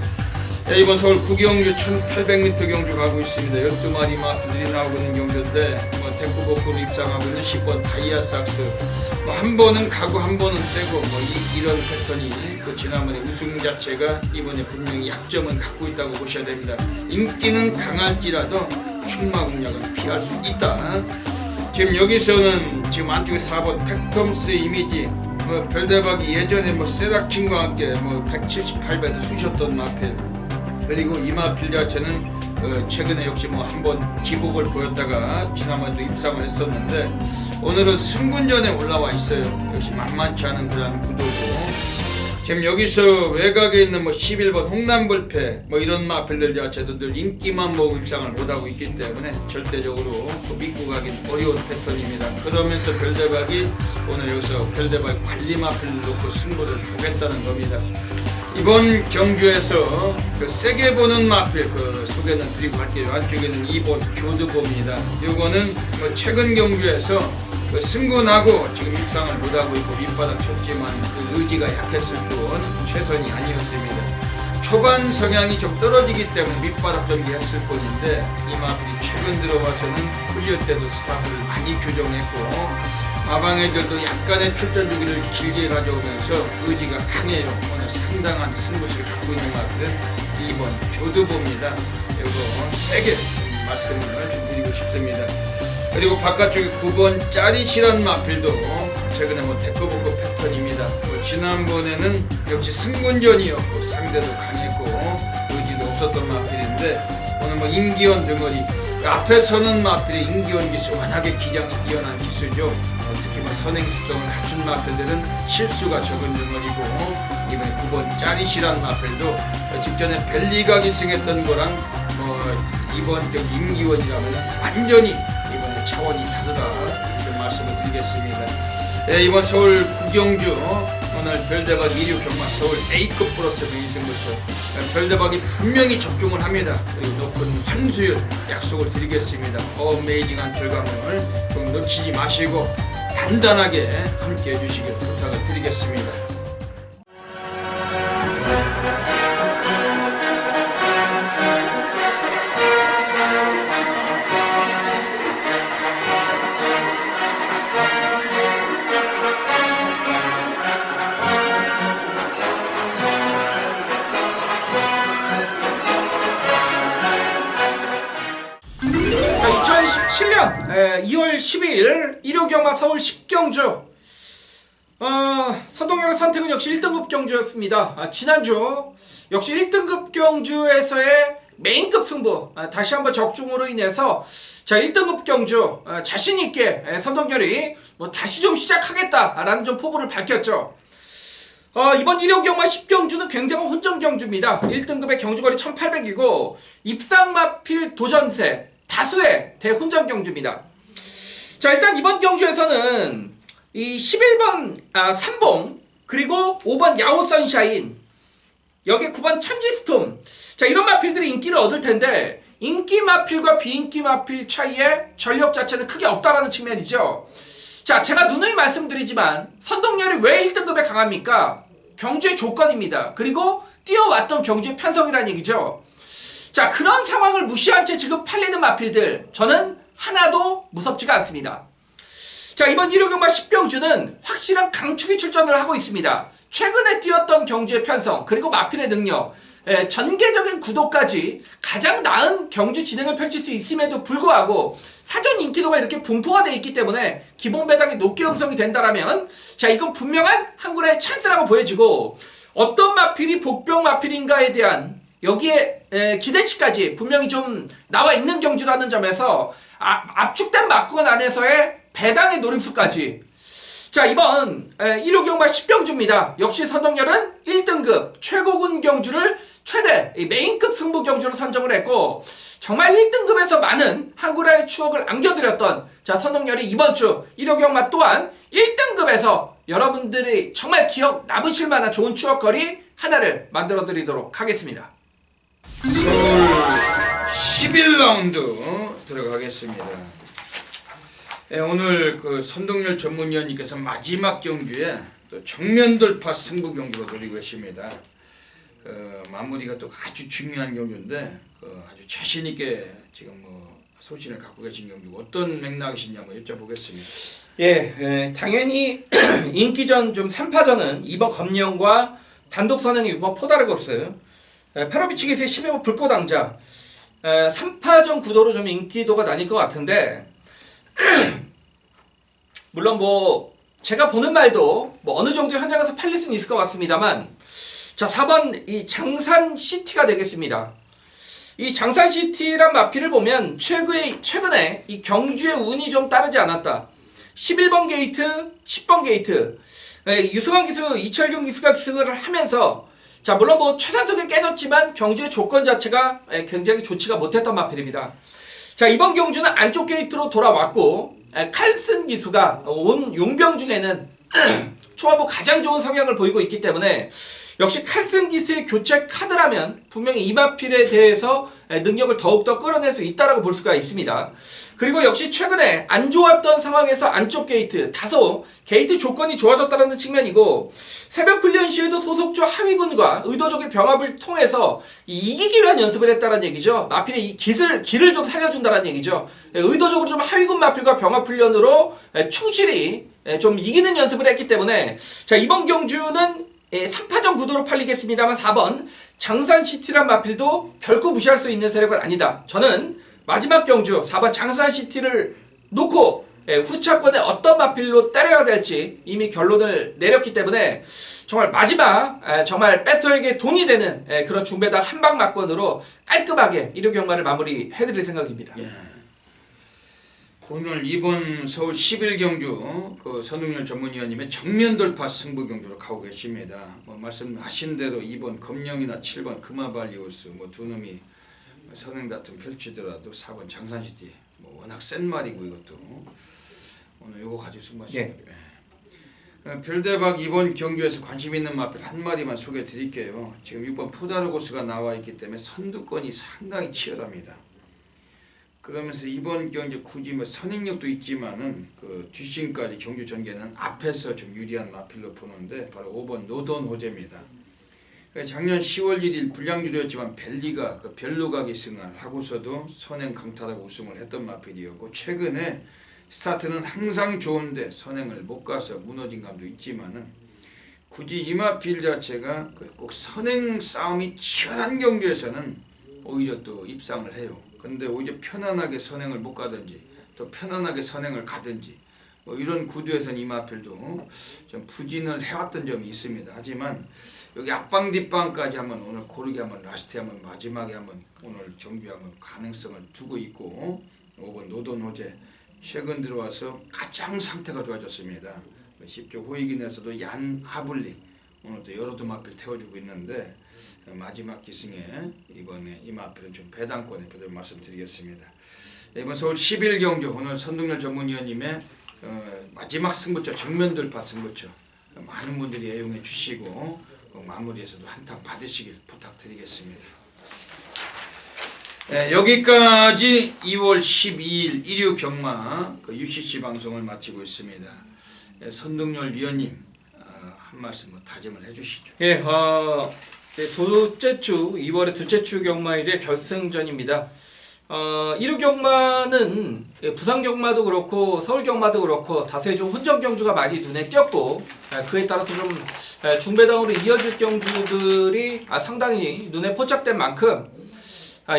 S1: 이번 서울 9경주 1800m 경주 가고 있습니다. 12마리 마필들이 나오고 있는 경주인데 대구복구로 입상하고 있는 10번 다이아삭스 한 번은 가고 한 번은 빼고 이런 패턴이 그 지난번에 우승 자체가 이번에 분명히 약점은 갖고 있다고 보셔야 됩니다. 인기는 강할지라도 출마 공략은 피할 수 있다. 지금 여기서는 지금 안쪽에 4번 팩텀스 이미지 별대박이 예전에 세닥친과 함께 178배도 쑤셨던 마필 그리고 이 마필 자체는 최근에 역시 한번 기복을 보였다가 지난번에도 입상을 했었는데 오늘은 승군전에 올라와 있어요. 역시 만만치 않은 그런 구도고 지금 여기서 외곽에 있는 11번 홍남불패 이런 마필들 자체도 늘 인기만 모으고 입상을 못하고 있기 때문에 절대적으로 믿고 가긴 어려운 패턴입니다. 그러면서 별대박이 오늘 여기서 별대박 관리 마필을 놓고 승부를 보겠다는 겁니다. 이번 경주에서 세게 보는 마필 소개는 드리고 갈게요. 안쪽에는 2번 교두보입니다. 이거는 최근 경주에서 승군하고 지금 입상을 못하고 있고 밑바닥 쳤지만 의지가 약했을 뿐 최선이 아니었습니다. 초반 성향이 좀 떨어지기 때문에 밑바닥 전개했을 뿐인데 이 마필이 최근 들어와서는 훈련 때도 스타트를 많이 교정했고 마방애들도 약간의 출전 주기를 길게 가져오면서 의지가 강해요. 오늘 상당한 승부수를 갖고 있는 마필은 2번 교두보입니다. 이거 세게 말씀을 좀 드리고 싶습니다. 그리고 바깥쪽에 9번 짜릿이란 마필도 최근에 대커복커 패턴입니다. 지난번에는 역시 승군전이었고 상대도 강했고 의지도 없었던 마필인데 오늘 임기원 등어리 앞에 서는 마필의 임기원 기수 워낙에 기량이 뛰어난 기수죠. 특히 선행 습성을 갖춘 마필들은 실수가 적은 등어리고 이번에 9번 짜릿이란 마필도 직전에 벨리가 기승했던 거랑 이번 임기원이라면 완전히 차원이 다르다 이런 말씀을 드리겠습니다. 이번 서울 9경주 오늘 별대박 1호 경마 서울 A급 플러스 메인 승부처 별대박이 분명히 적중을 합니다. 그리고 높은 환수율 약속을 드리겠습니다. 어메이징한 결과물 놓치지 마시고 단단하게 함께 해주시길 부탁을 드리겠습니다.
S2: 작년 2월 12일 일요경마 서울 10경주 선동열의 선택은 역시 1등급 경주였습니다. 지난주 역시 1등급 경주에서의 메인급 승부 다시 한번 적중으로 인해서 자 1등급 경주 자신있게 선동열이 다시 좀 시작하겠다라는 좀 포부를 밝혔죠. 이번 1호 경마 10경주는 굉장한 혼전 경주입니다. 1등급의 경주거리 1800이고 입상마필 도전세 다수의 대혼전 경주입니다. 자 일단 이번 경주에서는 이 11번 삼봉 그리고 5번 야호 선샤인 여기에 9번 천지스톰 자 이런 마필들이 인기를 얻을 텐데 인기 마필과 비인기 마필 차이의 전력 자체는 크게 없다라는 측면이죠. 자 제가 누누이 말씀드리지만 선동열이 왜 1등급에 강합니까? 경주의 조건입니다. 그리고 뛰어왔던 경주의 편성이라는 얘기죠. 자 그런 상황을 무시한 채 지금 팔리는 마필들 저는 하나도 무섭지가 않습니다. 자 이번 1호 경마 10경주는 확실한 강축이 출전을 하고 있습니다. 최근에 뛰었던 경주의 편성 그리고 마필의 능력 전개적인 구도까지 가장 나은 경주 진행을 펼칠 수 있음에도 불구하고 사전 인기도가 이렇게 분포가 되어 있기 때문에 기본 배당이 높게 형성이 된다라면 자 이건 분명한 한 군데의 찬스라고 보여지고 어떤 마필이 복병 마필인가에 대한 여기에 기대치까지 분명히 좀 나와 있는 경주라는 점에서 압축된 막권 안에서의 배당의 노림수까지 자 이번 1호 경마 10경주입니다. 역시 선동열은 1등급 최고군 경주를 최대 메인급 승부 경주로 선정을 했고 정말 1등급에서 많은 한구라의 추억을 안겨드렸던 자 선동열이 이번 주 1호 경마 또한 1등급에서 여러분들이 정말 기억 남으실 만한 좋은 추억거리 하나를 만들어 드리도록 하겠습니다.
S1: 서울 11라운드 들어가겠습니다. 오늘 그 선동열 전문위원님께서 마지막 경주에 또 정면 돌파 승부 경주로 노리고 계십니다. 마무리가 또 아주 중요한 경주인데 아주 자신 있게 지금 소신을 갖고 계신 경주고 어떤 맥락이신지 한번 여쭤보겠습니다.
S2: 예, 당연히 인기전 좀 3파전은 2번 검령과 단독 선행의 6번 포다르고스, 페로비치기스의 12번 불꽃왕자 3파전 구도로 좀 인기도가 나뉠 것 같은데 물론 제가 보는 말도 어느 정도 현장에서 팔릴 수는 있을 것 같습니다만 자 4번 이 장산시티가 되겠습니다. 이 장산시티란 마필을 보면 최근에 이 경주의 운이 좀 따르지 않았다. 11번 게이트, 10번 게이트 유승환 기수, 이철경 기수가 기승을 하면서 자 물론 최산석에 깨졌지만 경주의 조건 자체가 굉장히 좋지가 못했던 마필입니다. 자 이번 경주는 안쪽 게이트로 돌아왔고 칼슨 기수가 온 용병 중에는 초반부 가장 좋은 성향을 보이고 있기 때문에 역시 칼슨 기수의 교체 카드라면 분명히 이 마필에 대해서 능력을 더욱더 끌어낼 수 있다고 볼 수가 있습니다. 그리고 역시 최근에 안 좋았던 상황에서 안쪽 게이트 다소 게이트 조건이 좋아졌다는 측면이고 새벽 훈련 시에도 소속주 하위군과 의도적인 병합을 통해서 이기기 위한 연습을 했다는 얘기죠. 마필의 이 길을 좀 살려준다는 얘기죠. 의도적으로 좀 하위군 마필과 병합 훈련으로 충실히 좀 이기는 연습을 했기 때문에 자 이번 경주는 3파전 구도로 팔리겠습니다만 4번 장산시티란 마필도 결코 무시할 수 있는 세력은 아니다. 저는 마지막 경주 4번 장산시티를 놓고 후차권에 어떤 마필로 때려야 될지 이미 결론을 내렸기 때문에 정말 마지막 정말 배터에게 돈이 되는 그런 중배당 한방 막권으로 깔끔하게 1호 경마를 마무리해드릴 생각입니다.
S1: 예. 오늘 이번 서울 11경주 그 선동열 전문위원님의 정면 돌파 승부 경주로 가고 계십니다. 말씀하신 대로 2번 검령이나 7번 금화발리우스 두 놈이 선행 다툼 펼치더라도 4번 장산시티 워낙 센 말이고 이것도 오늘 요거 가지고 승부하시죠. 별대박 이번 경주에서 관심 있는 마필 한 마디만 소개해 드릴게요. 지금 6번 푸다르고스가 나와 있기 때문에 선두권이 상당히 치열합니다. 그러면서 이번 경주 굳이 선행력도 있지만은 그 뒷심까지 경주 전개는 앞에서 좀 유리한 마필로 보는데 바로 5번 노던 호재입니다. 작년 10월 1일 불량주류였지만 벨리가 그 별로가 기승을 하고서도 선행 강탈하고 우승을 했던 마필이었고 최근에 스타트는 항상 좋은데 선행을 못 가서 무너진 감도 있지만은 굳이 이 마필 자체가 꼭 선행 싸움이 치열한 경주에서는 오히려 또 입상을 해요. 근데 오히려 편안하게 선행을 못 가든지 더 편안하게 선행을 가든지 뭐 이런 구도에서는 이마필도 좀 부진을 해왔던 점이 있습니다. 하지만 여기 앞방 뒷방까지 한번 오늘 고르게 한번 라스트에 한번 마지막에 한번 오늘 정규 한번 가능성을 두고 있고 5번 노도노제 최근 들어와서 가장 상태가 좋아졌습니다. 10조 호이긴에서도 얀 하블릭 오늘 또 여러 도마필 태워주고 있는데 마지막 기승에 이번에 이마필은 좀 배당권에 배달 말씀드리겠습니다. 이번 서울 11경주 오늘 선동열 전문위원님의 마지막 승부처 정면 돌파 승부처 많은 분들이 애용해 주시고 마무리에서도 한탕 받으시길 부탁드리겠습니다. 여기까지 2월 12일 일요 경마 UCC 방송을 마치고 있습니다. 선동열 위원님 한 말씀 다짐을 해주시죠.
S2: 예, 둘째 주 2월의 둘째 주 경마일의 결승전입니다. 1호 경마는 부산 경마도 그렇고 서울 경마도 그렇고 다소의 좀 혼전 경주가 많이 눈에 띄었고 그에 따라서 좀 중배당으로 이어질 경주들이 상당히 눈에 포착된 만큼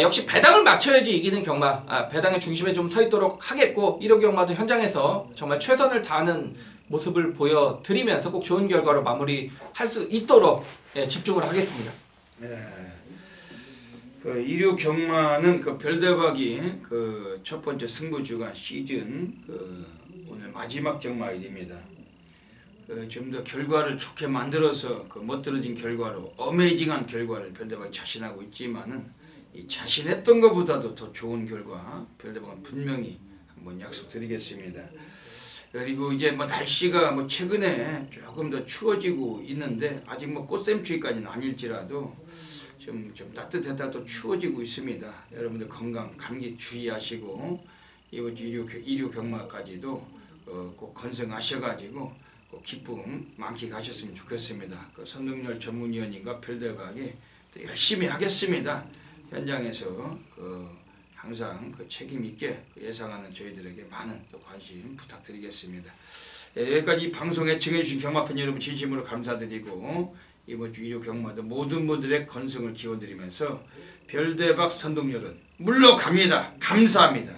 S2: 역시 배당을 맞춰야지 이기는 경마, 배당의 중심에 좀 서 있도록 하겠고 1호 경마도 현장에서 정말 최선을 다하는 모습을 보여드리면서 꼭 좋은 결과로 마무리할 수 있도록 집중을 하겠습니다.
S1: 그 1호 경마는 그 별대박이 그 첫 번째 승부주간 시즌 오늘 마지막 경마일입니다. 좀 더 결과를 좋게 만들어서 멋들어진 결과로 어메이징한 결과를 별대박이 자신하고 있지만은 이 자신했던 것보다도 더 좋은 결과 별대박은 분명히 한번 약속드리겠습니다. 그리고 이제 날씨가 최근에 조금 더 추워지고 있는데 아직 꽃샘추위까지는 아닐지라도 좀 따뜻했다 또 추워지고 있습니다. 여러분들 건강 감기 주의하시고 이번 주 일요 경마까지도 꼭 건승하셔가지고 꼭 기쁨 만끽하셨으면 좋겠습니다. 선동열 전문위원님과 별대박이 또 열심히 하겠습니다. 현장에서 항상 책임 있게 예상하는 저희들에게 많은 관심 부탁드리겠습니다. 여기까지 방송에 청해주신 경마팬 여러분 진심으로 감사드리고 이번 주 일요 경마도 모든 분들의 건승을 기원드리면서 별대박 선동열은 물러갑니다. 감사합니다.